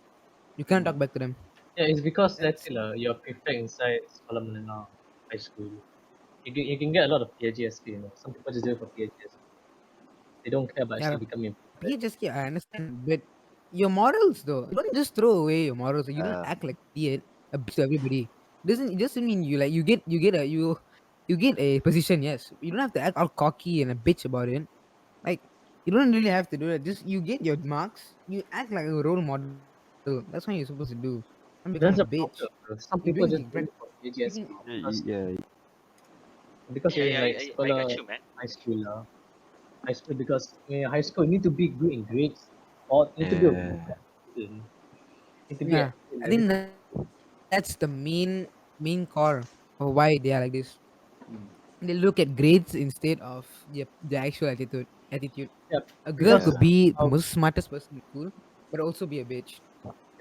You can't talk Mm. back to them. Yeah, it's because let's That's say lah, you're prefect inside sekolah menengah high school. You can get a lot of PAGSP, you know. Some people just do it for PAGSP. They don't care about yeah. actually becoming a prefect. PHSK, I understand, but your morals though, you don't just throw away your morals. You don't Uh, act like idiot a bitch to everybody. It doesn't mean you like you get a position. Yes, you don't have to act all cocky and a bitch about it. Like you don't really have to do that. Just you get your marks. You act like a role model. That's what you're supposed to do. Don't become a That's a bitch. problem, bro. Some You're people doing just the do it for freaking PAGSP yeah, because Yeah, you're in yeah, like I sekolah got you, man. high school lah. High school because in high school you need to be good in grades or you need to be a good yeah, student. You need to be yeah. active in I think everything. that's the main core of why they are like this. Mm. They look at grades instead of the actual attitude. Yeah, A girl because could yeah, be the uh, most smartest person in school, but also be a bitch.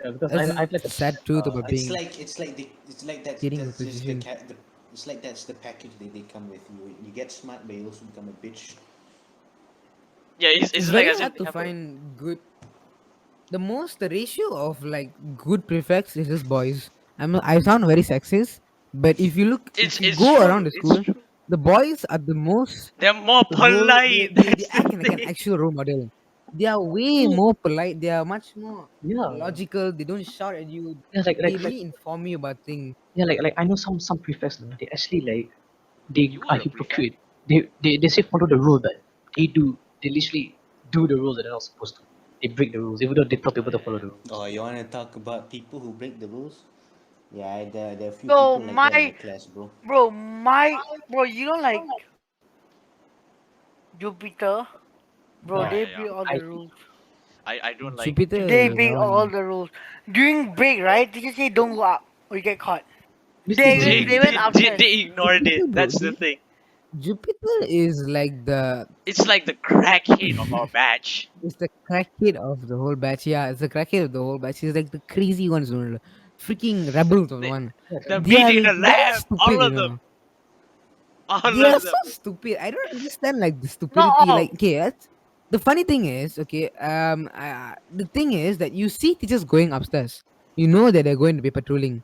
yeah, because That's I've just like the a sad truth about It's being like getting a that's just the position. cat. It's like that's the package they come with. You get smart, but you also become a bitch. Yeah, it's It's like very as if hard they to have a. find good. The ratio of like good prefects is just boys. I sound very sexist, but if you It's go around true. the It's school, true. the boys are the most They're more role. They polite. they, they That's the act like an thing. actual role model. They are way oh, more polite. They are much more yeah, logical. They don't shout at you. yeah, They really inform you about things. yeah, like I know some prefects, they actually like they You are were a prefect. hypocrite. They say follow the rule, but they literally do the rules that they're not supposed to. They break the rules, even though they tell Oh people to yeah, follow yeah. the rules. Oh, you wanna talk about people who break the rules? Yeah, there are a few So people like that in my my class, bro. bro, you know like Jupiter, bro, Yeah, Yeah, they yeah, yeah. break all I the rules. I don't like. Jupiter, They that break all one. the rules. During break, right? They just say don't go up or you get caught. Mr. They, They went they, they, upstairs. they ignored Jupiter, it. bro. That's the thing. Jupiter is like the It's like the crackhead of our batch. it's the crackhead of the whole batch. Yeah, it's the crackhead of the whole batch. He's like the crazy ones, you know, freaking rebels on They, one. the They are meat in the very lab. stupid, All you of them. know. All They are of so them. stupid. I don't understand like the Not stupidity. all. Like, okay, the funny thing is, okay, the thing is that you see teachers going upstairs. You know that they're going to be patrolling,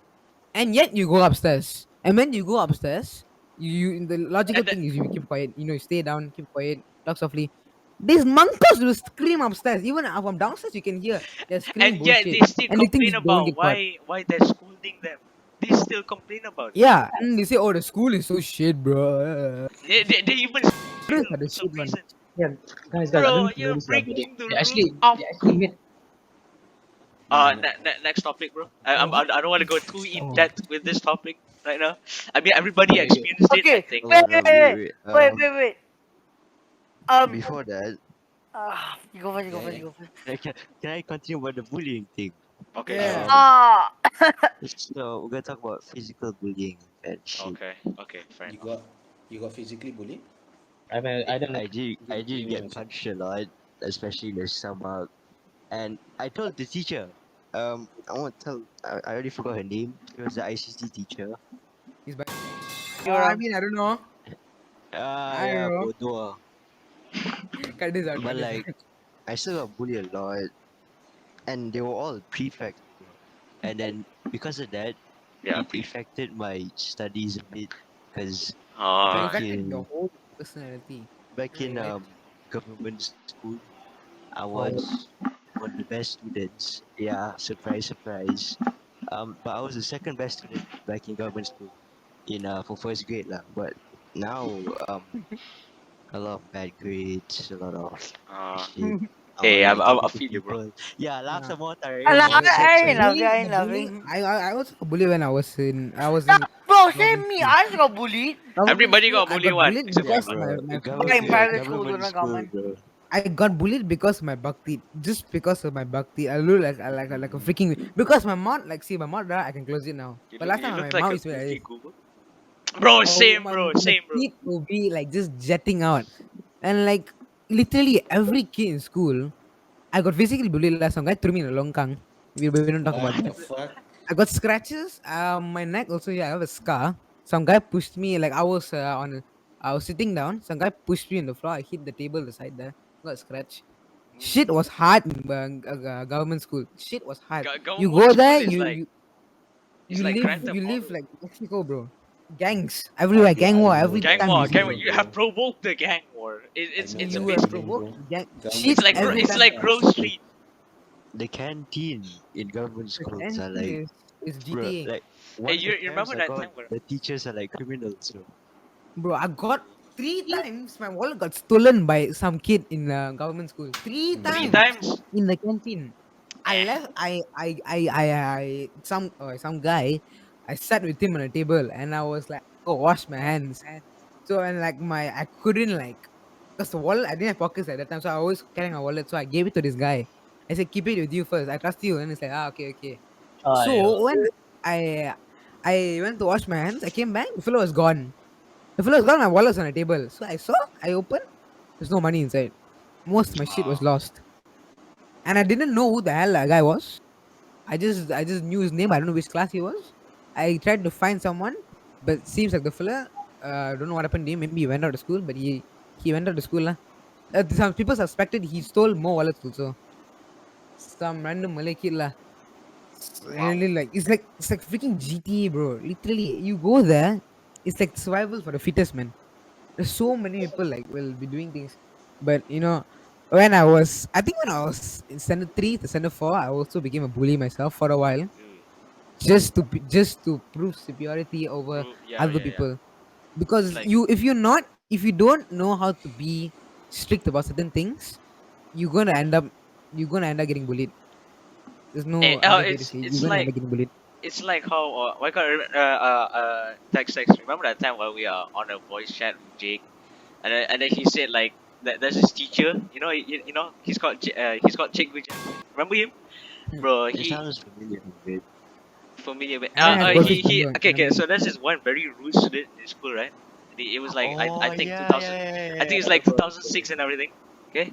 and yet you go upstairs. And when you go upstairs, the logical And the, thing is you keep quiet. You know, you stay down, keep quiet, talk softly. These monkeys will scream upstairs. Even from downstairs, you can hear they're screaming and yet they bullshit, still and they think complain they don't about get caught. why they're scolding them. They still complain about it. Yeah, and they say, "Oh, the school is so shit, bro." They even Students steal are the for some shit one. reason. yeah, guys, I don't know Bro, if you know you're this, but breaking the they rules actually of. they actually made Nah, nah. Next topic, bro. What? I don't want to go too in Oh, depth with this topic right now. I mean, everybody okay. experienced it. I Okay, think. oh no, wait, wait. wait, wait, wait. Um, Before that, you go first, you go Yeah, first, yeah. you go first. can I continue about the bullying thing? Okay, sure. yeah. Um, Ah, So we're gonna talk about physical bullying and shit. Okay, okay, fair you enough. got you got physically bullied? I don't I like did, I did doing get much. punched a lot, especially in the stomach. And I told the teacher, I won't tell. I already forgot her name. She was the ICT teacher. He's by. you're I wrong. mean, I don't know. Ah, I don't yeah, know. bodoh. Cut this out. But Cut this like, out. I still got bullied a lot, and they were all prefects. And then because of that, Yeah, it affected my studies a bit. Because It uh, back affected your in whole personality, back in right? government school, I Oh, was one of the best students. Yeah, surprise, surprise. But I was the second best student back in government school in for first grade lah. But now a lot of bad grades, a lot of uh, shit. I hey, was like I talking to feel you, bro. people. Yeah, laugh Yeah. some more, Tariq. Yeah, I the Sorry, sorry, ain't sorry. laughing, I bullying, ain't the bullying. laughing. I also got bullied when I was in. I was in. Bro, same me. I just got bullied. Government Everybody school, got I bullied got one bullied except Yeah, because Irfan. my, bro. my But in private school, Government not school, government. bro. I got bullied because of my bhakti. Just because of my bhakti. I look like a freaking because my mom like see my mom right, I can close it now. But last You time my look like mom a used to be like goofy this. goober. Bro, Oh, same bro, my same bro. teeth will be like just jetting out. And like literally every kid in school, I got physically bullied last time. Guy threw me in a longkang. We don't talk about What that. the fuck? I got scratches. My neck also. Yeah, I have a scar. Some guy pushed me. Like I was sitting down. Some guy pushed me on the floor. I hit the table the side there. Got a scratch. Shit was hard in government school. Shit was hard. You Government go school there. is like it's like Grand Theft You live Auto. like Mexico, bro. Gangs everywhere. Gang war I know every that time you Gang see. war. feeling, You have bro. provoked the gang war. I know It's a that You bit. have feeling, provoked bro. gang Government shit school every It's time. like sucks. Grove The, Street. the canteen in government The schools are like, canteen is bro, GTA. like Hey, once the you parents remember are that gone, time where the teachers are like criminals, bro. Bro, I got 3 times my wallet got stolen by some kid in government school. Three three Mm. times times? in the canteen. I Eh. left. Some guy. I sat with him on a table and I was like, oh, wash my hands. So and like I couldn't like, cause the wallet I didn't have pockets at that time, so I was carrying a wallet. So I gave it to this guy. I said, keep it with you first. I trust you. And he's like, okay, okay. Ayo. So when I I went to wash my hands, I came back. The fellow was gone. The fellow was gone. My wallet was on a table. So I saw. I opened. There's no money inside. Most of my shit was Oh. lost, and I didn't know who the hell that guy was. I just knew his name. I don't know which class he was. I tried to find someone, but seems like the fella. Don't know what happened to him. Maybe he went out of school, but he went out of school lah. Some people suspected he stole more wallets also. Some random Malay kid lah. Wow. Really like it's like freaking GTA, bro. Literally, you go there, it's like survival for the fittest, man. There's so many people like will be doing things, but I think when I was in standard 3 to standard 4, I also became a bully myself for a while, Dude. just to prove superiority over Yeah, other yeah, yeah. people. It's Because like if you don't know how to be strict about certain things, you're gonna end up getting bullied. There's no other way to say it. You're gonna end up getting bullied. it's like how why can't I text. Remember that time while we are on a voice chat with Jake, and then he said like that there's this teacher. You know he's called Chick. Remember him, bro? It He sounds familiar, bit. familiar. But, I don't have girlfriends he number. okay. So there's this one very rude student in school, right? It was like I Oh think yeah, 2000. yeah, yeah, yeah, I think it's yeah, like bro. 2006 and everything. Okay,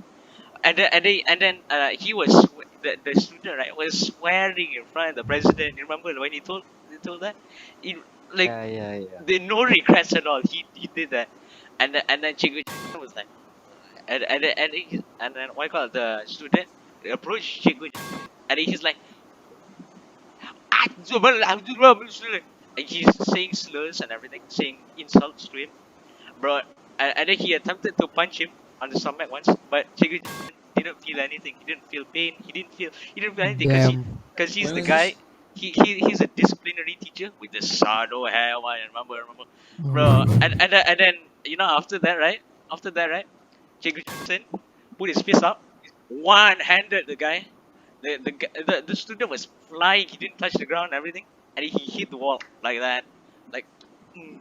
and then he was the student right was swearing in front of the president. You remember when he told that? He, like Yeah, yeah, yeah. there no regrets at all. He did that, and then Chico was like, and then what you call it, the student approached Chico, and he's like, "Ah, and he's saying slurs and everything, saying insults to him, bro. And then he attempted to punch him on the stomach once, but Chico didn't feel anything. He didn't feel pain. He didn't feel anything Damn. because he's When the was this? guy. He's a disciplinary teacher with the shadow hair one. Remember, bro. And then after that, right? After that, right? Chico Johnson put his fist up, one-handed the guy. The student was flying. He didn't touch the ground, and everything, and he hit the wall like that, like mm,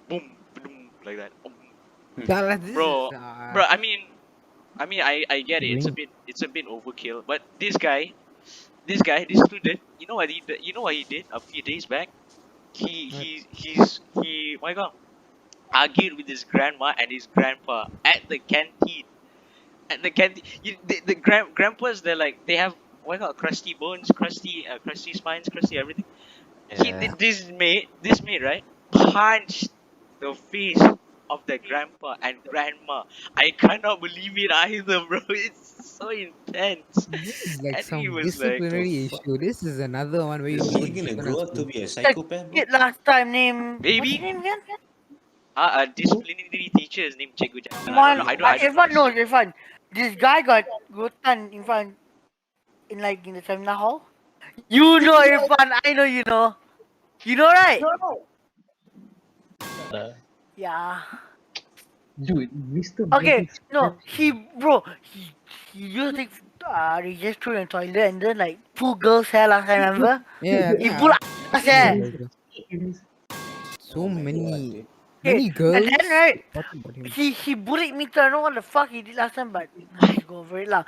boom, boom, like that. This Bro, is I get it. bullying. It's a bit overkill. But this student, you know what he did a few days back? What? He my God, argued with his grandma and his grandpa at the canteen. At the canteen, grandpas they're like they have what God, crusty bones, crusty spines, crusty everything. Yeah. This mate right punched the face of the grandpa and grandma. I cannot believe it either, bro. It's so intense. This is like And he some was like, The disciplinary fuck? issue. This is another one where you Is people he need to gonna go grow to up to school. be a That psychopath, bro? kid last time named what's his maybe name again? a disciplinary teacher is named Cikgu Jackson. I don't know. One, I don't know Irfan his. knows Irfan. This guy got rotan in front in the seminar hall. You know Irfan, I know you know. You know right? Yeah. Dude, Mr. Okay, Bloody no, he used to take he just threw in the toilet and then like pull girls' hair last time, remember? Yeah, He yeah. pull I ass remember hair. also. so Oh my god, many dude. Okay, many and girls then right, talking about him. he bullied me too. I don't know what the fuck he did last time, but let's go over it lah.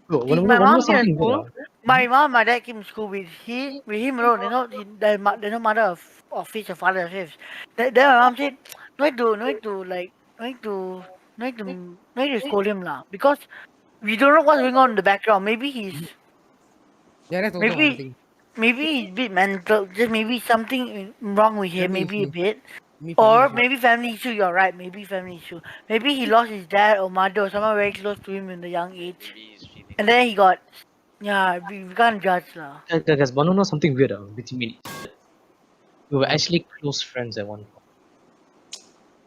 Bro, bro, My one more mom came to something good. school. My mom, my dad came to school with him alone. There's no mother of his or father of his. Then my mom said, no need to like, no need to, no need to, no need to scold him lah, because we don't know what's going on in the background. Yeah, that's also one Maybe, thing. maybe he's a bit mental. Just maybe something wrong with him. Family Maybe a issue. bit. Me family Or issue. maybe family issue. You're right. Maybe family issue. Maybe he lost his dad or mother or someone very close to him in the young age, Maybe he's feeling. and then he got. Yeah, we can't judge lah. Guys, wanna know something weird between me? We were What? actually close friends at one point.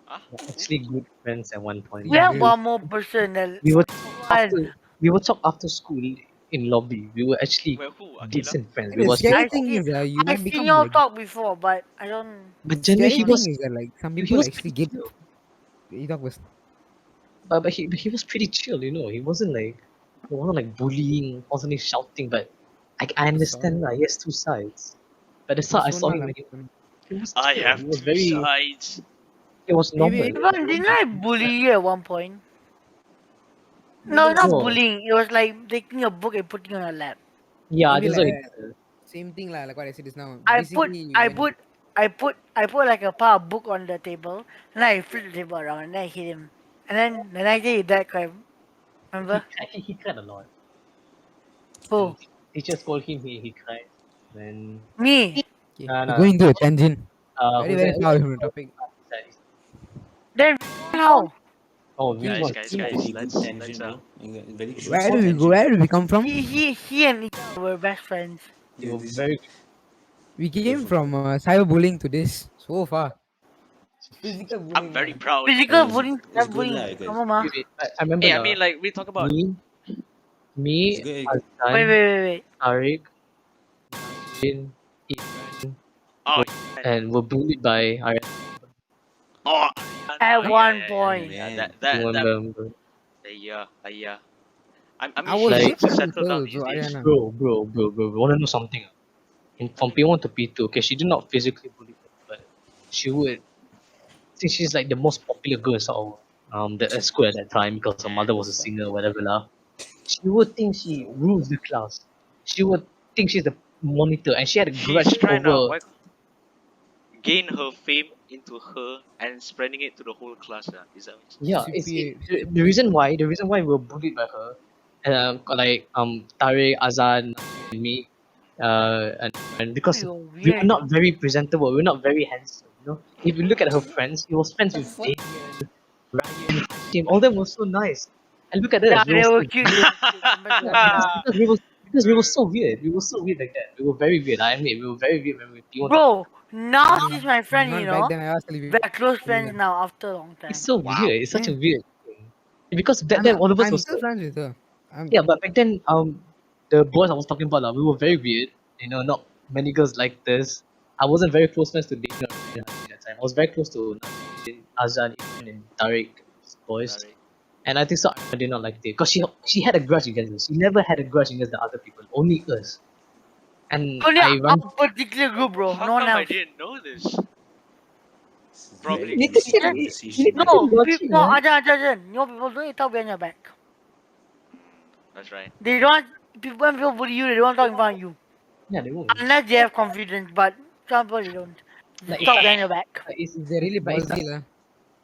Huh? We were actually good friends at one point. We Three have girls. one more person. We were One. we would talk after school in lobby. We were actually Well, who? Akila? decent friends. And We the was scary I thing see. is you I might seen become y'all like talk before, but I don't. but generally scary thing is that like some he people was actually pretty get chill. you talk was But he was pretty chill, you know. He wasn't like bullying, wasn't like shouting, but I understand he has two sides. But the side I saw him he was I chill. have He was two very sides. it was normal. maybe Irfan, didn't I bully you at one point? No, maybe not like No. bullying. It was like taking a book and putting it on your lap. Yeah, maybe that's like what he did. same thing like what I said just now. I put, Basically you I went put, I put like a pile of book on the table, and I flip the table around, and then I hit him. And then the next day he died crying. Remember? He cried a lot. Who? And teachers called him, he cried. Then Me. okay. We're no, going to a tangent. Very, who's very that? far away from the topic. Then how? Oh, Okay. which Guys, one? guys, Very guys. good Let's tangent, bro. Very good Where do we go? tangent. Where do we come from? He and were best friends. They were This- very We came from cyberbullying to this so far. Physical I'm bullying very now. proud. Physical it's, bullying, it's cyber good bullying. lah, guys. Come on, ma. I remember Hey, I now. mean, like we talk about. Me, It's me, good. Wait, Azan, wait. Tariq, Aidan, Irfan, Oh, and were bullied by I oh, At yeah, one yeah, yeah, Oh yeah, point. yeah. man. That. remember. Yeah. I I mean, she was Like good seems to friends with settle down her, these so days. Ariana. bro, wanna know something? From P1 to P2, okay, she did not physically bully me, but she would think she's like the most popular girl in our the school at that time because her mother was a singer, whatever lah. She would think she rules the class. She would think she's the monitor, and she had a She's grudge trying to over. gain her fame into her and spreading it to the whole class. Is that what you're saying? Yeah, Superior. the reason why we were bullied by her, like Tariq, Azan, and me, and because You're we were weird. not very presentable, we were not very handsome. You know, if you look at her friends, she was friends with Aidan, Ryan, Tim. All them were so nice. And look at Yeah, us, we were they were so cute. They were cute. Compared to yeah, us, yeah. because we were so weird. We were so weird like that. We were very weird. I admit, we were very weird when we want to. Bro, now she's my friend, you Not back know. then. I was telling We're you. close friends now after a long It's time. so Wow. weird. It's such a Yeah. weird thing. Because back then, all of us I'm were still so friends with her. I'm yeah. But back then, the boys I was talking about, we were very weird. You know, not many girls like this. I wasn't very close friends to Dana at that time. I was very close to Azan, Irfan, and Tariq boys. Sorry. And I think so. I did not like it because she had a grudge against us. She never had a grudge against the other people, only us. And Only I our run. particular group, bro. How No one come I else. didn't know this? This is Probably very Need to juicy keep, Then, you conversation, need to man. keep no, watching, no, man. Ajan. You know people don't need to talk behind your back. That's right. They don't want, when people bully you, they don't want to talk in front of you. Yeah, they won't. Unless they have confidence, but some people they don't. Just Like, talk behind your back. it's they're really but it's ballsy lah.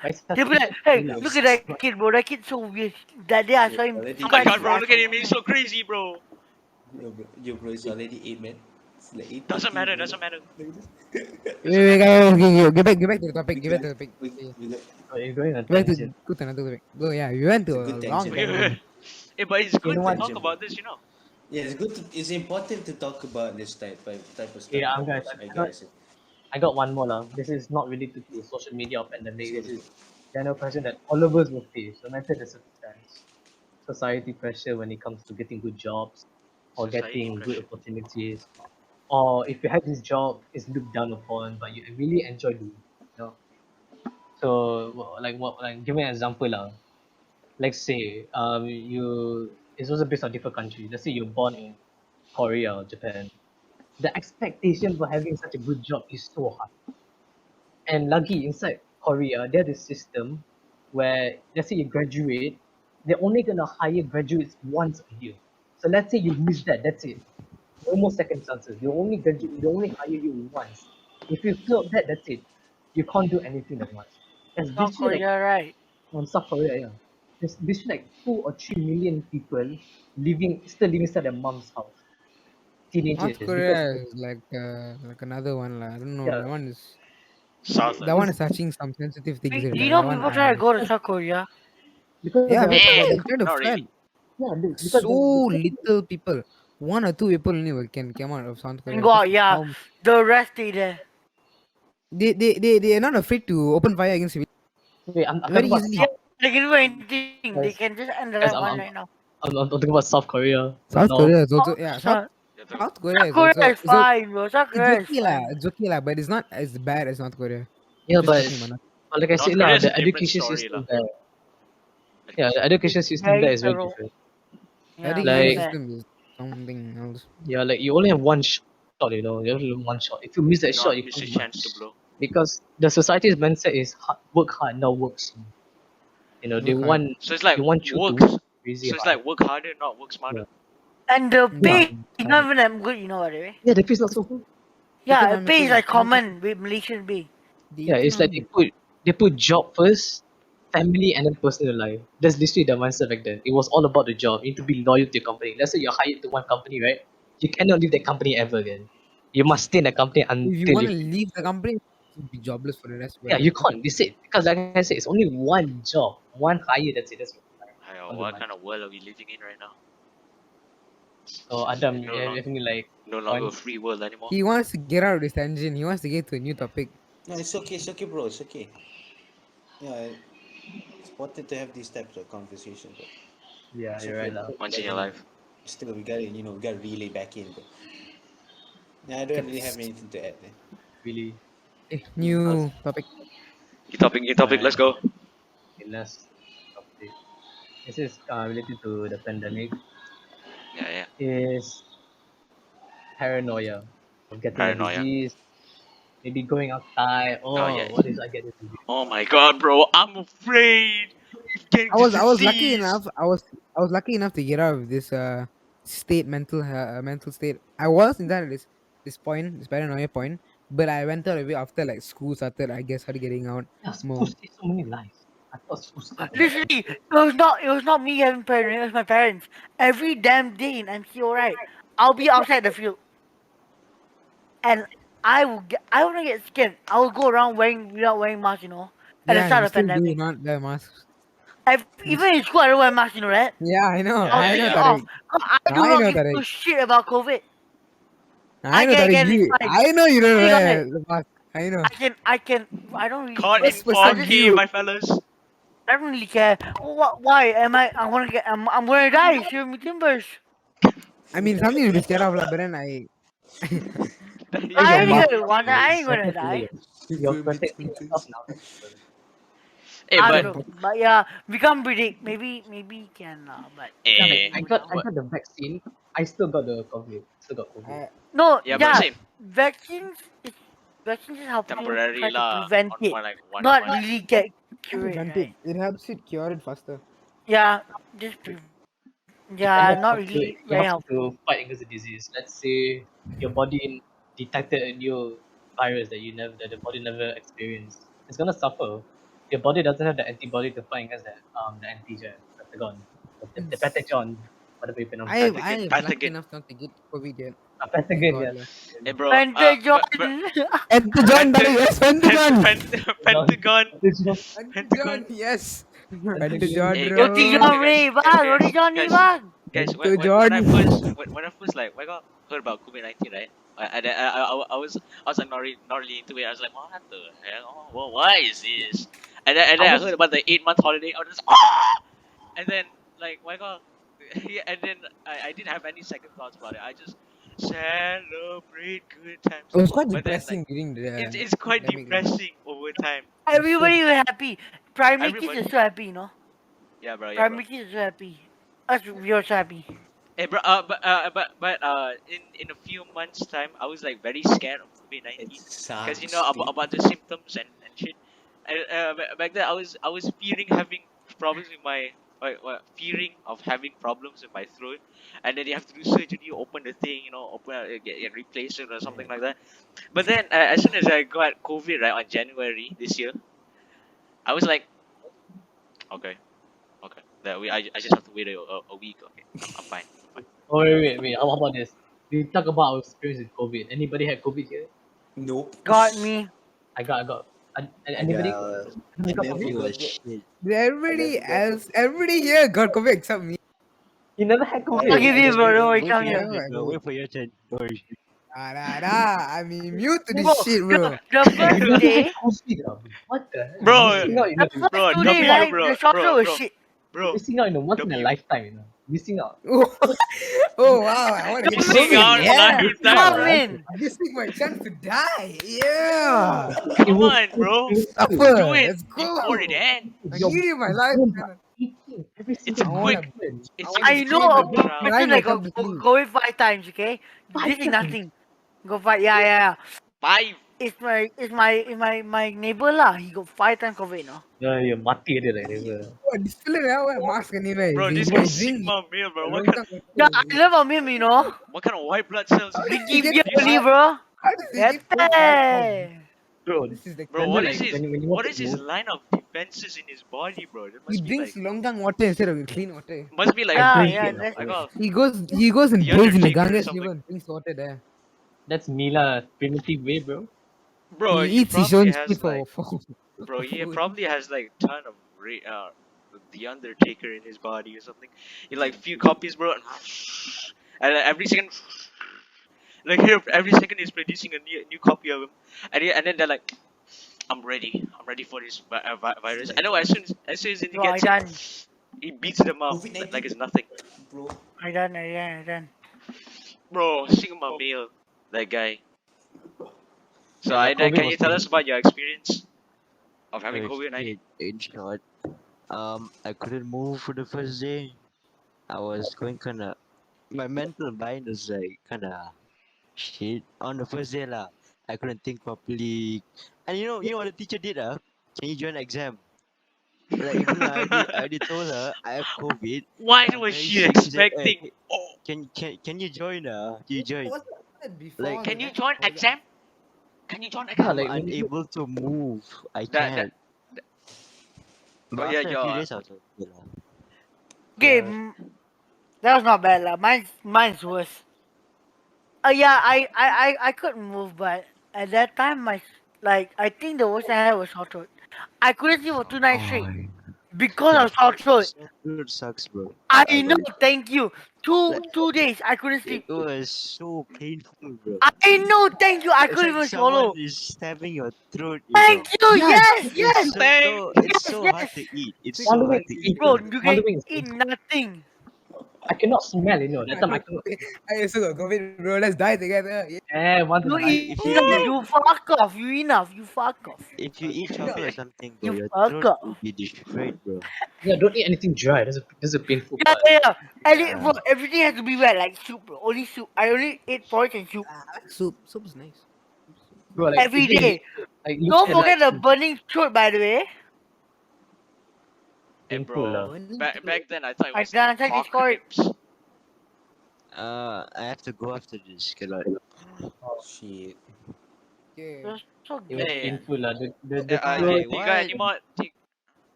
but it's They'll be like, suspicious. hey, Yes. look at that kid, bro. That kid's so weird. That day I saw him Already Oh my scratch god, his bro! eight. Look at him. asshole. He's so crazy, bro. Bro, it's already 8, man. It's like 8:30, Doesn't matter. bro. Doesn't matter. Wait, guys, okay, get back to the topic. Get back to the topic. Okay. Oh, you're going on Get back to tangent. go to another topic. Go, yeah, we went It's to a a good long tangent, Wait, bro. wait, tangent. wait. Hey, but it's good know to what? talk about this, you know. Yeah, it's good. It's important to talk about this type of stuff. Yeah, guys, I guess. I got one more lah. This is not related to social media or pandemic. Let's This go. is general question that all of us will face, no matter the circumstance. Society pressure when it comes to getting good jobs or Society getting good pressure. opportunities, or if you have this job, it's looked down upon, but you really enjoy doing it. You know. So, like, give me an example lah. Let's say, it's also based on different countries. Let's say you're born in Korea or Japan. The expectation for having such a good job is so high. And lagi inside Korea, there's this system where let's say you graduate, they're only gonna hire graduates once a year. So let's say you miss that, that's it. No more second chances. They only hire you once. If you failed that, that's it. You can't do anything that much. There's South literally like Korea, right? on South Korea, yeah. There's literally like 2 or 3 million people still living inside their mom's house. North Teenagers, because Korea is like another one lah. I don't know. yeah, That one Southern. is touching some sensitive things. Wait, do you Like know that one, people try to go to because South Korea? because yeah, they're people Eh, they're they try to not flood. really. yeah, because the So thing little people, 1 or 2 people only can come out of South And Korea. go Because out, yeah. how The rest stay there. they are not afraid to open fire against civilians wait, I'm very talking about easily. Yeah, South they can do anything. They can guys. just end the light Guys, one right now. I'm talking about South Korea, not South North. Korea is Oh, also yeah. Yeah, the- South Korea South is Korea also is fine, bro. South it's Korea is okay lah. fine. It's okay lah, but it's not as bad as North Korea. Yeah, Just but talking about North. like I North said Korea lah, is a the different education story, lah. system there. Yeah, the education system there Very is very thorough. different. Yeah, Education very Like bad. system is something else. yeah, like you only have one shot, you only have one shot. If you miss Do that shot, not you miss a can't do chance to much. blow. Because the society's mindset is work hard, not work smart. They Work hard. So it's like want you to works. work crazy So it's hard. like work harder, not work Yeah, smarter. And the yeah, pay is not even that good, you know what I mean? yeah. The pay is not so good. Because Yeah, the pay is like common with Malaysian pay. the Yeah, it's like economy. they put job first, family, and then personal life. That's literally the mindset back then. It was all about the job. You need to be loyal to your company. Let's say you're hired to one company, right? You cannot leave that company ever again. You must stay in that company If you until want you to finish. leave the company, you'll be jobless for the rest of your Yeah, life. you can't. They said because like I said, it's only one job, one hire. That's it. That's it. Aiyo, Not do what much. kind of world are we living in right now? So Adam, No, yeah, definitely like no longer a one. free world anymore. He wants to get out of this tangent. He wants to get to a new topic. No, it's okay. It's okay, bro. It's okay. Yeah, it's important to have these types of conversations. But Yeah, it's you're okay, right, lah. bro. Once in your You know, life. still, we gotta relay back in. But yeah, I don't really have anything to add. There. Really. New topic. New topic, let's go. Okay, last topic. This is related to the pandemic. Yeah, yeah. Is paranoia of getting a Paranoia. disease, maybe going outside. Oh, Oh, yeah. what is I get this disease? Oh my god, bro. I'm afraid of getting this I was lucky disease. enough. I was lucky enough to get out of this state mental state. I was in that this paranoia point, but I went out of it after like school started. I guess started getting out Yeah, school more. saved so many lives. I thought school sucked. Literally, it was not me having paranoia, it was my parents. Every damn day in MCO, right? I'll be outside the field. And I wouldn't get scared. I will go around without wearing mask, at the Yeah, start you of the still do pandemic. not wear masks. Even in school I don't wear mask, right? Yeah, I know. Yeah, I'll yeah, I take know, it yeah. off. Tariq. 'Cause I do I not know, give a Tariq. shit about COVID. I know, I Tariq. can You, like I know you don't think of it. wear the mask. I know. I don't really Caught care. in First I person just 4K, you. my fellas. I don't really care. Why am I? I'm gonna die. Show me timbers. I mean, something to be scared of, lah. But then Wear I your ain't mask. gonna want that. I ain't gonna Protect die. you're protecting yourself now. Hey, I but don't know. But yeah, we can't predict. Maybe can but Yeah, like eh, I got the vaccine. I still got the COVID. Still got COVID. no, yeah, but yeah. same. Vaccines is vaccines help you Temporary try to lah. prevent On it, one like not one. really get not curate, prevented. right? It helps you cure it faster. Yeah, It kind yeah, of not helps you. really It very helps you helpful. to fight against the disease. Let's say your body detected a new virus that the body never experienced. It's gonna suffer. Your body doesn't have the antibody to fight against the antigen, pathogen, the pathogen, whatever you pronounce it. I Pathogen, am lucky pathogen. enough not to get COVID yet. Thank Pathogen, God, yes. lah. Hey, bro. Pentagon. Pentagon, Tariq. Penta- Yes, Pentagon. Pentagon. Pathogen. Pentagon. Pentagon, yes. Pentagon. Pentagon, Hey, Roti bro. John ni bang, Roti John ni guys, bang. guys. Pentagon. When I first like, when I got heard about COVID-19, right? I was like not really into it. I was like, what the hell? Well, what is this? And then I heard about the 8 month holiday. I was just and then like, my God, yeah, and then I didn't have any second thoughts about it. I just celebrate good times. It was quite But then like, depressing during the it's quite pandemic. Lah. depressing over time. Everybody was happy. Primary kids Everybody. are so happy, Yeah, bro. Yeah, bro. Primary kids are so happy. Us, we are so happy. Hey, bro. In a few months' time, I was like very scared of COVID-19 It's because sad about the symptoms and shit. And, back then I was fearing having problems with my fearing of having problems with my throat, and then you have to do surgery, open the thing, open get replace it or something like that. But then as soon as I got COVID right on January this year, I was like, okay, okay, that I just have to wait a week. Okay, I'm fine. I'm fine. Oh, wait. How about this? We talk about our experience with COVID. Anybody had COVID here? Nope. Got me. I got. I Anybody? got. I Anybody got never COVID? got got it. shit. Everybody else, everybody here got COVID except me. You never had I'll COVID. give you, bro. Don't worry, Wait for come your I here. never turn, got bro. COVID. Wait for your turn. Don't worry. I'm immune to Bro, this shit, bro. the You first never had day, COVID. What the hell? You're Bro, missing out. the first bro, 2 days, W, right? bro, The short bro, was bro, shit. You're bro, missing out. Once in a W. lifetime. Missing out. Oh wow, I want to get Missing COVID. out Yeah, lifetime, Come bro. in. this is my chance to die. Yeah, It Come will on, bro. Do suffer. it Let's before it go. ends. I Your need it in my life, bones are man. aching every It's a single I wanna, quick, moment. I it's a wanna I know quick change a the book turnaround. person line like and come to sleep. go in 5 times, okay? Five This is times. nothing. Go fight. Yeah. 5. It's my neighbor lah. He got 5 times COVID, no? You're mati dia like never. Oh, this fella never wear mask anyway. Bro, He this go guy's and drink Sigma male, bro. lontong Yeah, water. I love on him, What kind of white blood cells is They he He give get you producing? only, what? bro. How does he get COVID? Hey. Bro, This is the Bro, remember what is like his when you what wanted is his to line of defenses in his body, bro? There he must be drinks like longang water instead of clean water. I Yeah, drink yeah. it. That's like oh, He goes and the bathes in the Undertaker or Ganges something. river and drinks water there. That's Mila's primitive way, bro. Bro, He he eats his probably own has shit like bro, for he food. probably has like ton of the Undertaker in his body or something. He like few copies, bro, and every second, like here, every second he's producing a new copy of him, and then they're like, I'm ready for this virus. I know as soon as he Bro, I gets it, done. he beats them up COVID 19, like it's nothing. bro. I done. Bro, Sigma male, that guy. So Yeah, Aidan, COVID can you was tell us about your experience of having COVID-19? Okay, in short, I couldn't move for the first day. I was going kinda. My mental mind was like kinda shit on the first day lah. I couldn't think properly, and you know what the teacher did Can you join exam? Like even though I already told her I have COVID Why and I'm was very she sick. She said, "Hey, expecting? Oh, can you join? Can you join?" Was that before Like can the you vaccine? join Was it exam? Can you join yeah, exam? I'm like when you unable to move. I That can't. But oh yeah, after a few your days, I was okay lah. Okay, yeah, that was not bad lah. Mine's worse. Yeah, I couldn't move, but at that time, I think the worst I had was sore throat. I couldn't sleep for 2 nights straight oh, because Yeah, of sore throat. sore throat sucks, bro. I know, Like thank you. Two like two days I couldn't it sleep. was so painful, bro. I know, thank you. I It's couldn't like even someone swallow. is stabbing your throat, Thank you. Yeah, Yes. thank. It's Yes, so hard yes. to eat. It's so swallowing hard is to eat, painful. Bro, bro. you can Swallowing is eat painful. nothing. I cannot smell. That I time I got cannot. COVID. I also got COVID, bro. Let's die together. Yeah. Once in You a If you eat if lifetime. you enough. eat You fuck off. You enough. You fuck off. if you eat chocolate or something, bro, You your fuck throat will off. be destroyed, bro. Yeah, don't eat anything dry. That's a painful Yeah, part. yeah, yeah. Bro, Yeah. everything has to be wet, like soup, bro. Only soup. I only ate porridge and soup I like soup. Soup is nice. Bro, like every even day. like look Don't at like forget the burning throat, by the way. Hey painful bro, lah. Burning back then I thought it I was the done check Discord. apocalypse. I have to go after this. Cannot. Shit. It Okay. was so It was good, Hey, man. painful lah. The Why? do you got Why? any more?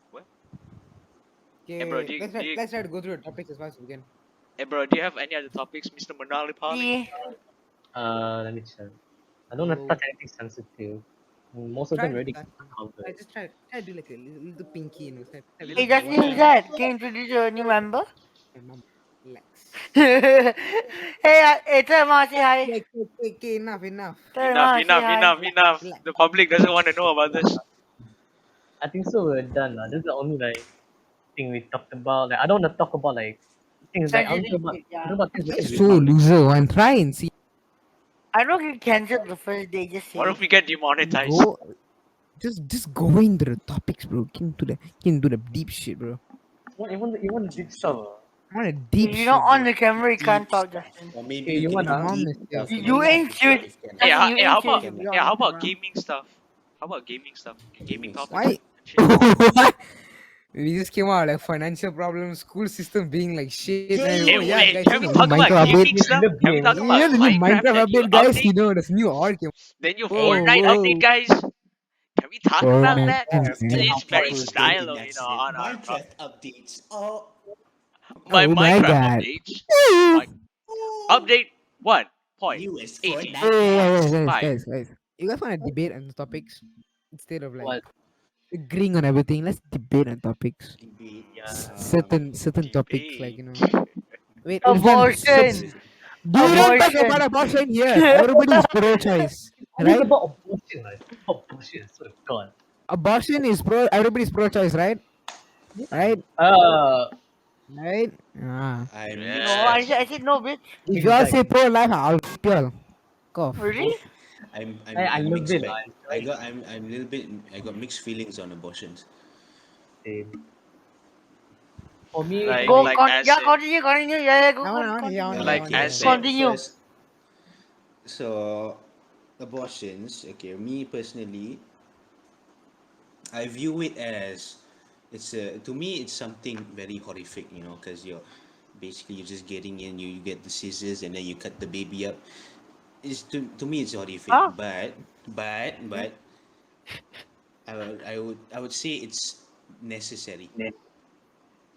What? Hey bro, Okay. Let's try to go through the topics as fast as we can. hey bro, do you have any other topics, Mr. Manali Pali? let me check. I don't want to touch anything sensitive. Most of Try them to already touch. covered. I just try to do like a little pinky, Try to Little Hey, do Justin, who's that? Can you introduce your new member? my mom. Relax. Hey, tell Ma say hi. Okay, enough. Tell Ma say hi. Enough. Relax. The public doesn't want to know about this. I think so. We're done lah. This is the only like thing we talked about. Like I don't want to talk about like things like I don't Sensitive talk about, shit, yeah. things that is So loser one. Try and see. I don't get cancelled the first day, just say What it. if we get demonetized? Go. Just go into the topics, bro. Get into the deep shit, bro. You want the deep stuff. I want a deep You know, shit, on bro. the camera, you Deep can't talk, stuff, Justin. or maybe Okay, you you can My wanna? mom deep is there. stuff So in You WhatsApp ain't if you serious. if can. Hey, Justin, you ain't how serious about if Can you're on how the about camera. gaming stuff? How about gaming stuff? Gaming gaming topics stuff. Why? and shit. What? We just came out like financial problems, school system being like shit, and Hey, oh Gaming. yeah, wait, guys, you can know we the new talk about Minecraft update. gaming You stuff? love Can we games. talk You about know the new Minecraft Minecraft that new update, guys. You update? know this new art came. The new Whoa, Fortnite whoa. update, guys. Can we talk Oh about man. that? Many It's very people died in style, accident. on our Minecraft updates. Oh. my Oh my Minecraft god. updates. My update Newest 1.18. Hey, Fortnite patch. guys. You guys want to debate on the topics instead of like What? agreeing on everything? Let's debate on topics. Debate. Yeah. Certain topics, like Debate. Wait, Irfan. So, Abortion. Seriously. do not talk about Abortion. abortion here. Everybody is pro-choice, Always right? about abortion, right? Abortion. I swear to God. Abortion is pro. Everybody's pro-choice, right? Yeah. Right? Right? I'm No, mixed I up. Yes. said, I said no, bitch. If you all say Exactly. pro-life, I'll keep you all. Cough. Really? I I'm love mixed it, back. lah. It's right. I'm a little bit. I got mixed feelings on abortions. Same. For me, Like Go, like as yeah, in continue. Yeah, go, I want to hear, I want continue. to hear, I like want to Okay, as hear. in so Continue. first, so abortions. Okay, me personally, I view it as it's a to me it's something very horrific, because you're basically you're just getting in, you get the scissors and then you cut the baby up. It's to me it's horrific, Ah, but I would say it's necessary. yeah.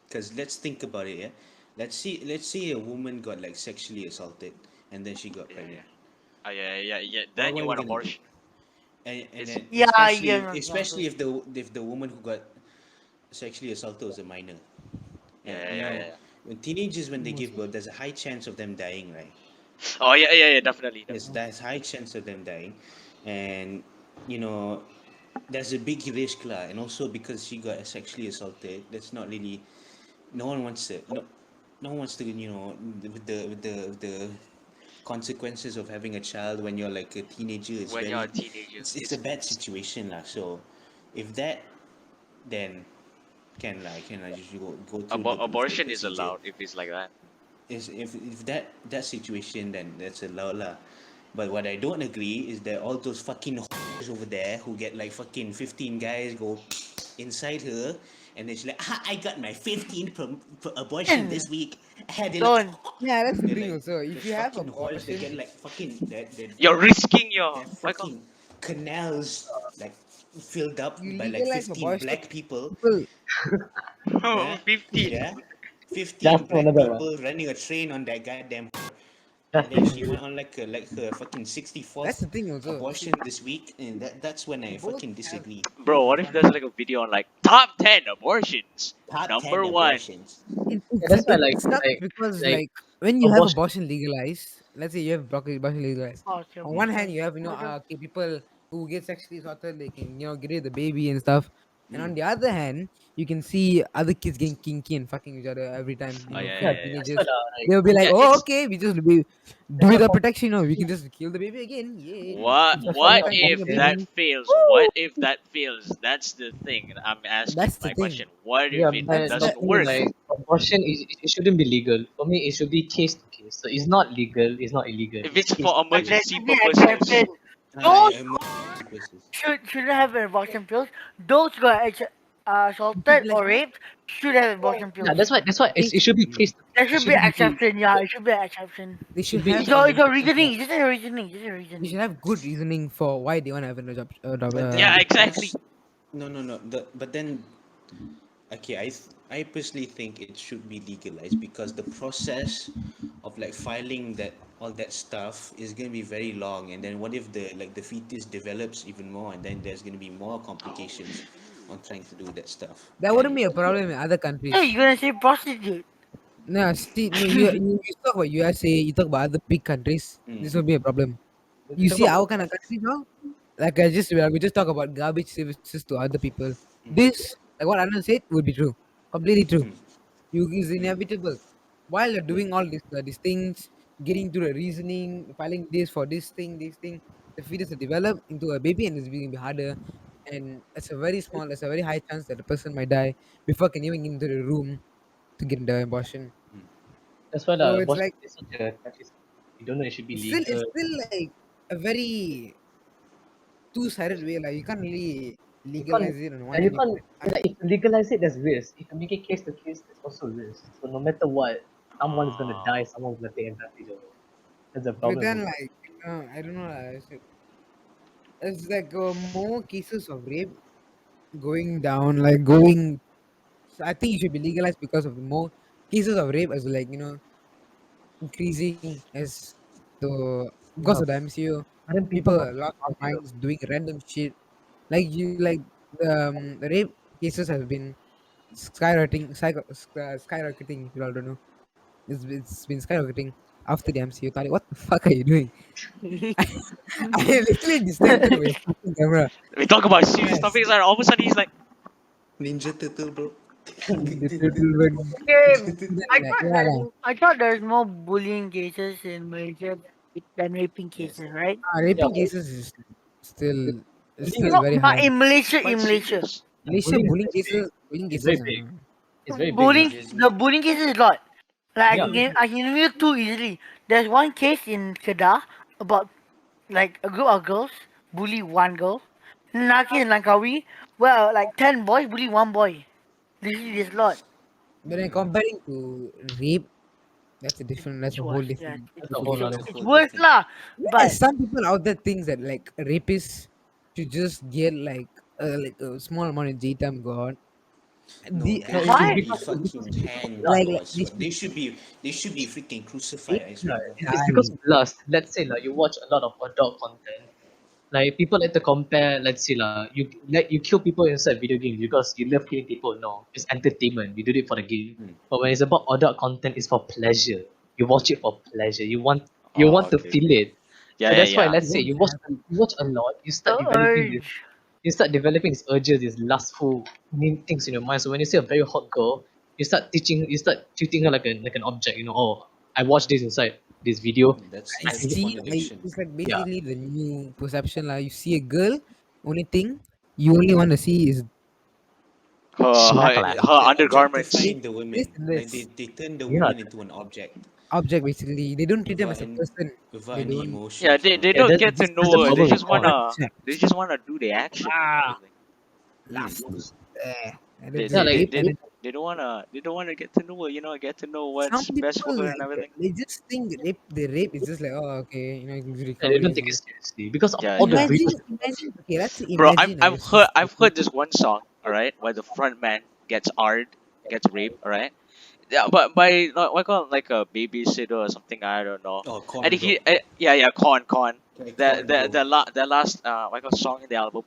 Because let's think about it, yeah. Let's say a woman got like sexually assaulted and then she got yeah, pregnant. yeah. What Then what you are we want gonna do? abortion. And It's then yeah, yeah, especially exactly. if the woman who got sexually assaulted was a minor. And yeah. when teenagers when they give birth, there's a high chance of them dying, right? Oh yeah. Definitely, Yes, definitely. there's high chance of them dying, and you know there's a big risk lah. And also because she got sexually assaulted, that's not really no one wants to no one wants to with the consequences of having a child when you're like a teenager. It's When you're a very teenager, it's a bad situation lah. So if that, then can I just go through the abortion is procedure. allowed if it's like that. Is if that situation, then that's allowed lah. But what I don't agree is that all those fucking over there who get like fucking 15 guys go inside her, and then she's like, I got my 15th abortion this week. And they're like, Don't. Yeah, that's the they're thing like also. If those you have fucking whores. They abortion, get like fucking You're risking your their what call fucking canals like filled up you by like legalize 15 abortion, black people. people, Yeah, 15. yeah. 15 Just black another one. people running a train on that goddamn. And then Justin. she went on like her fucking that's 64th the thing also. See, abortion this week, and that's when I both fucking have disagree. Bro, what if there's like a video on like top 10 abortions? Top 10 Number one. abortions. Yeah, that's why it sucks because like like when you have abortion. abortion legalized, let's say you have abortion legalized. Oh, okay, On one hand, okay. you have okay, people who get sexually assaulted, they can get rid of the baby and stuff. And on the other hand, you can see other kids getting kinky and fucking each other every time. Oh Yeah, From that's teenagers, what they'll be like, yeah, "Oh, it's okay, do that's what without pop- protection. We can just kill the baby again. Yay! that's what what Second time pop- killing if a that baby. fails? What if that fails? That's the thing. I'm asking That's the my thing. question. What Yeah, if it but That's but that. doesn't for me, work? like abortion is it shouldn't be legal. For me, it should be case to case. So it's not legal. It's not illegal. If It's it's case for to But case. there emergency should be purposes. exception. Those Emergency purposes. shouldn't have an abortion pills. Those who are assaulted Like or raped should have abortion Yeah, pills. that's why they it should be case to There case. It should be shouldn't be. exception. Yeah, it should be exception. they should Should be. have It's a reasoning. Just a reasoning. Just a they should reasoning. have good reasoning for why they want to have an But Yeah, then exactly. that's no. But then okay, I personally think it should be legalized because the process of like filing that all that stuff is gonna be very long, and then what if the fetus develops even more, and then there's gonna be more complications on trying to do that stuff. That wouldn't Can be a problem in other Hey, countries. you're gonna say prostitute? No, see, no, you talk about USA, you talk about other big countries. This will be a problem. You You talk see about our kind of country now, like I just we just talk about garbage services to other people. This, like what Anand said, would be true, completely true. You is inevitable. While you're doing all these things, getting to the reasoning, filing this for this thing, the fetus will develop into a baby and it's going to be harder. And it's a very high chance that the person might die before can even get into the room to get the abortion. That's why So it's abortion like is such a touchy subject. You don't know it should be it's legal. still like a very two-sided way. Like you can't really You can't legalize it on one and you end. can't I mean, like if you legalize it, there's risk. If you make it case to case, there's also risk. So no matter what, someone is gonna die, someone's gonna take advantage of it. That's the but problem then with it. like I don't know. It's like more cases of rape going down, like going. So I think it should be legalized because of the more cases of rape as like increasing as the because Yeah, of the MCU. but then people People not lost smart their enough. minds doing random shit. Like the rape cases have been skyrocketing. If you all don't know, it's been skyrocketing after the MCU. Tariq, what the fuck are you doing? I literally distracted by your fucking camera. We talk about serious Yes. topics, and all of a sudden he's like, Ninja Turtle, bro. The turtle went- Okay, yeah, lah. I thought there's more bullying cases in Malaysia than raping Yes. cases, right? Yeah, Raping but cases still is bullying is still No, very not high. in Malaysia. quite In Malaysia, serious. Malaysia bullying is very big. bullying It's very cases big. are It's very big, bullying man. There's the no. bullying cases is a lot. Like Yeah, I can give you two easily. There's one case in Kedah about like a group of girls bully one girl. Another case in Langkawi where like 10 boys bully one boy. This is this lot. but then comparing to rape, that's It's a whole worse. Yeah, different that's two a whole different other. It's a it's whole worse different. lah. But Yes, some people out there thinks that like rapists should just get like a small amount of J time God. No, The they No, should why? be it's because fucking it's because of hanged, lust. bro. I they swear. should They should be freaking crucified. rape I Yeah, swear, bro. it's because of lust. Let's say like you watch a lot of adult content. Like people like to compare. Let's say you kill people inside video games because you love killing people. No, it's entertainment. You do it for the game. Hmm. But when it's about adult content, it's for pleasure. You watch it for pleasure. You Oh, want to okay. feel it. Yeah, So yeah, that's why yeah. let's say don't you watch a lot. The urge. You start developing these urges, these lustful mean things in your mind. So when you see a very hot girl, you start treating her like an object. Oh, I watched this inside this video. I I can get, see Porn I addiction. it's like yeah, basically the new perception like you see a girl, only thing you only want to see is Her They're undergarments. this, objectifying the this women. and Like this they turn the yeah, woman into an object object basically. They don't treat them without as a any, person. without They any don't Yeah, emotions, bro. they yeah. don't get to That's the know her. problem with porn. They just wanna do the action and ah everything. last. And They it's Yeah, they, just they, like rape, they, rape. they don't wanna get to know her. Get to know Some what's best for people her and like everything. they just think rape is just like oh okay it's they recovery don't take it easy. seriously because of Yeah, all the yeah. videos. Imagine okay let's say Bro, imagine your I've sister. heard this one song, alright, where the front man gets ard, gets raped, alright. Yeah, but by what call it, like a babysitter or something, I don't know. Oh, And corn, bro. he, yeah, Con. Like corn, bro. The last what call song in the album.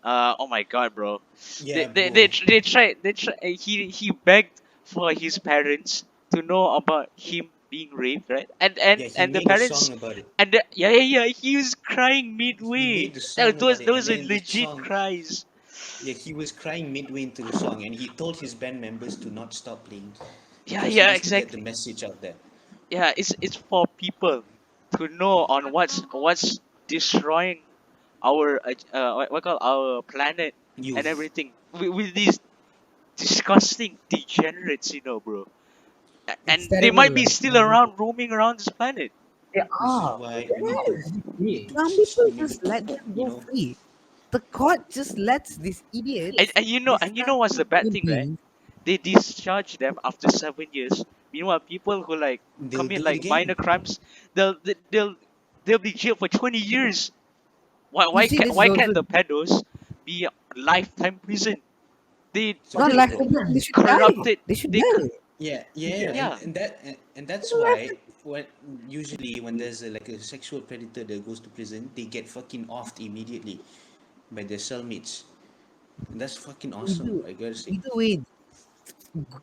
Oh my god, bro. Yeah, bro. They try. He begged for his parents to know about him being raped, right? Yeah, he And the made a parents, song about it. yeah. He was crying He midway. made the song about it, Those and are then the legit song. cries. Yeah, he was crying midway into the song, and he told his band members to not stop playing Yeah, because he yeah, wants to get the exactly. message out there. Yeah, it's for people to know on what's destroying our what call our planet and Youth. everything with these disgusting degenerates, bro. It's And they might terrible. be still around, roaming around this planet. They This is are, bro. why They we need are to every we need day. to Some just people we need just let to them you go know free. The court just lets these idiots And you decide know what's the bad human thing, right? beings. They discharge them after 7 years. Meanwhile, people who like they'll commit do it like minor again. crimes, they'll they'll they'll be jailed for 20 years. You see, this is Why can't also the pedos be lifetime prison? They not Exactly, they bro. lifetime. They should die. corrupted. They should They c- die. Yeah, yeah, yeah and that's why when usually when there's like a sexual predator that goes to prison, they get fucking offed immediately by their cellmates, and that's fucking awesome. Either, I gotta say, either way,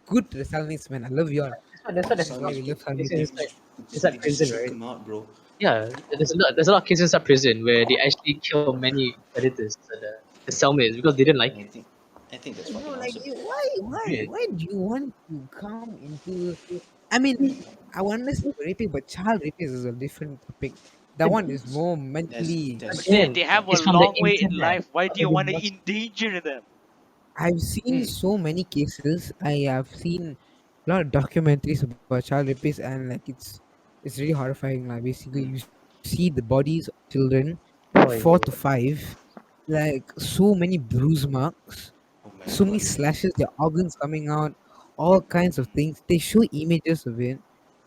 good to the Salmis, man. I love you all. That's why the there's a lot Yeah, of cellmates we love cases Salmis. inside they just prison, choke right? him out, bro. Yeah, there's a lot of cases inside prison where they actually kill many predators, the cellmates because they didn't like And it. I think that's Bro, fucking like, awesome. It's weird. why do you want to come into? I mean, I understand raping, but child raping is a different topic. That one is more mentally. they, Again, they have a it's from the long way in internet. life. Why Not do you want even to much. endanger them? I've seen Hmm. so many cases. I have seen. a lot of documentaries about child rapists, and like it's really horrifying. Like basically, Mm. you see the bodies of children, Oh, 4 to 5, like so many bruise marks, Oh my so many god. slashes, their organs coming out, all kinds of things. They show images of it.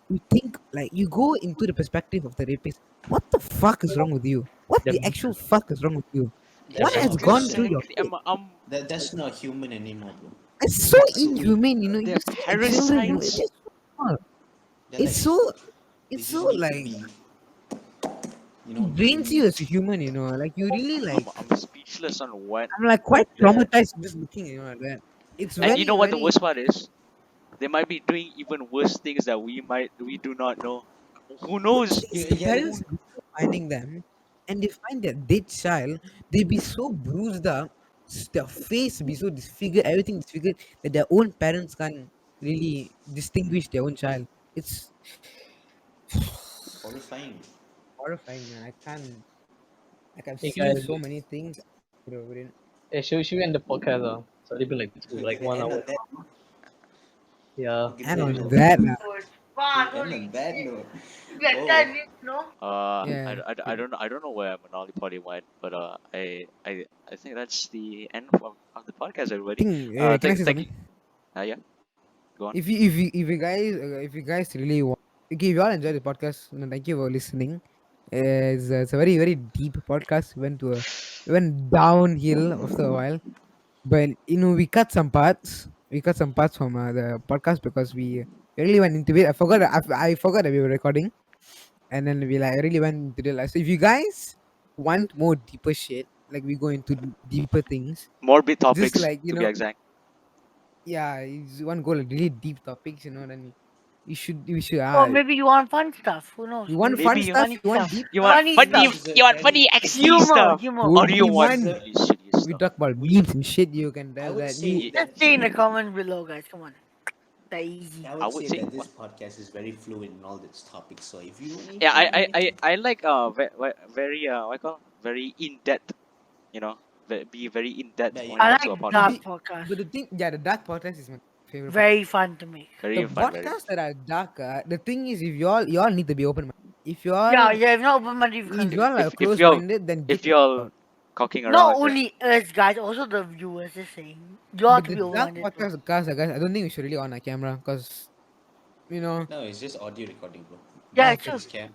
You think like you go into the perspective of the rapist. What the fuck is wrong with you? What they're the actual fuck is wrong with you? they're What That's has not gone through person. your Exactly. head? That's not human anymore, bro. It's so So inhumane, you know. You they're see the children, you know, it's parasites. just so small. they're It's like so, they it's so just need to like be, it drains you as a used. human, you know. Like you really like. I'm speechless on what I'm like quite the traumatized just looking, you know, at that. It's and you very, know what the very. worst part is? They might be doing even worse things that we do not know. Who But knows? at least the parents be finding them, and they find their dead child. They be so bruised up, their face be so disfigured, everything disfigured that their own parents can't really distinguish their own child. It's It's horrifying. horrifying, man. I can't. Like I've Hey seen guys, so many things. Over it. should we end the podcast? So it's been like Okay, then one end hour. on that. Yeah. Okay, And then on no. that, Fuck, End holy on that shit. note. You got Oh, 10 minutes, no? yeah. I don't know where Monopoly Party went, but I think that's the end of the podcast, everybody. Think can I say Thank something? you. Yeah, go on. If you guys really want, okay, if you all enjoy the podcast, thank you for listening. It's a very deep podcast. We went downhill after a while, but you know we cut some parts. We cut some parts from the podcast because we really went into it. I forgot that we were recording, and then we like really went into the life. So if you guys want more deeper shit, like we go into deeper things, Morbid just topics like to be exact. yeah, you want to go like really deep topics, then you should Or maybe you want fun stuff. Who knows? you want Maybe fun Maybe stuff, funny you want stuff. deep you want stuff, Funny funny stuff. this is a you want very funny XD Humor, stuff, humor. or would do you you want mind the really serious we stuff? talk about we memes and shit, you can I tell would that say you that Just stay in the comments below, guys. Come on. That easy. I I would would say say that this what? podcast is very fluid in all its topics. So Yeah, if you want anything, I like very what I call very in depth. You know, be very in depth yeah, when you it I know, comes to a like podcast. dark be, podcast. but the thing, yeah, the dark podcast is my favorite part. Very fun to make. The Very fun, very. podcasts that are darker, the thing is, if y'all need to be open minded. If Yeah, y'all yeah, if not open minded, you can't if do it. y'all are If close you're minded, then get if the fuck you're out. cocking Not around, only us, guys, also the viewers is saying. You have But to the be open dark minded too. podcast, guys, I don't think we should really on a camera because you know. no, it's just audio recording, bro. Yeah, Okay. true. This cam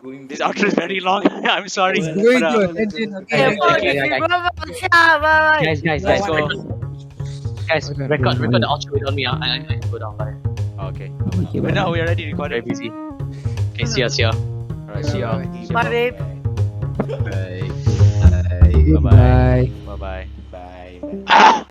going this fully outro is very vertical. long. I'm sorry, It's Well, let's but going let's to a go. Let's go. tangent. Let's go. Okay, Okay, Guys, let's guys, end guys, it. apologies. guys, guys, Bye bye. Bye bye. guys. One, So two. guys, Okay. record the outro without me. I need to go down. Bye. okay. Okay, But now bye. we're already Very recording. busy. Okay, see ya, see ya. Alright, see y'all. Bye. See Bye, ya. babe. Bye. Bye. Bye bye. Bye. Bye bye. Bye. Bye. Ah!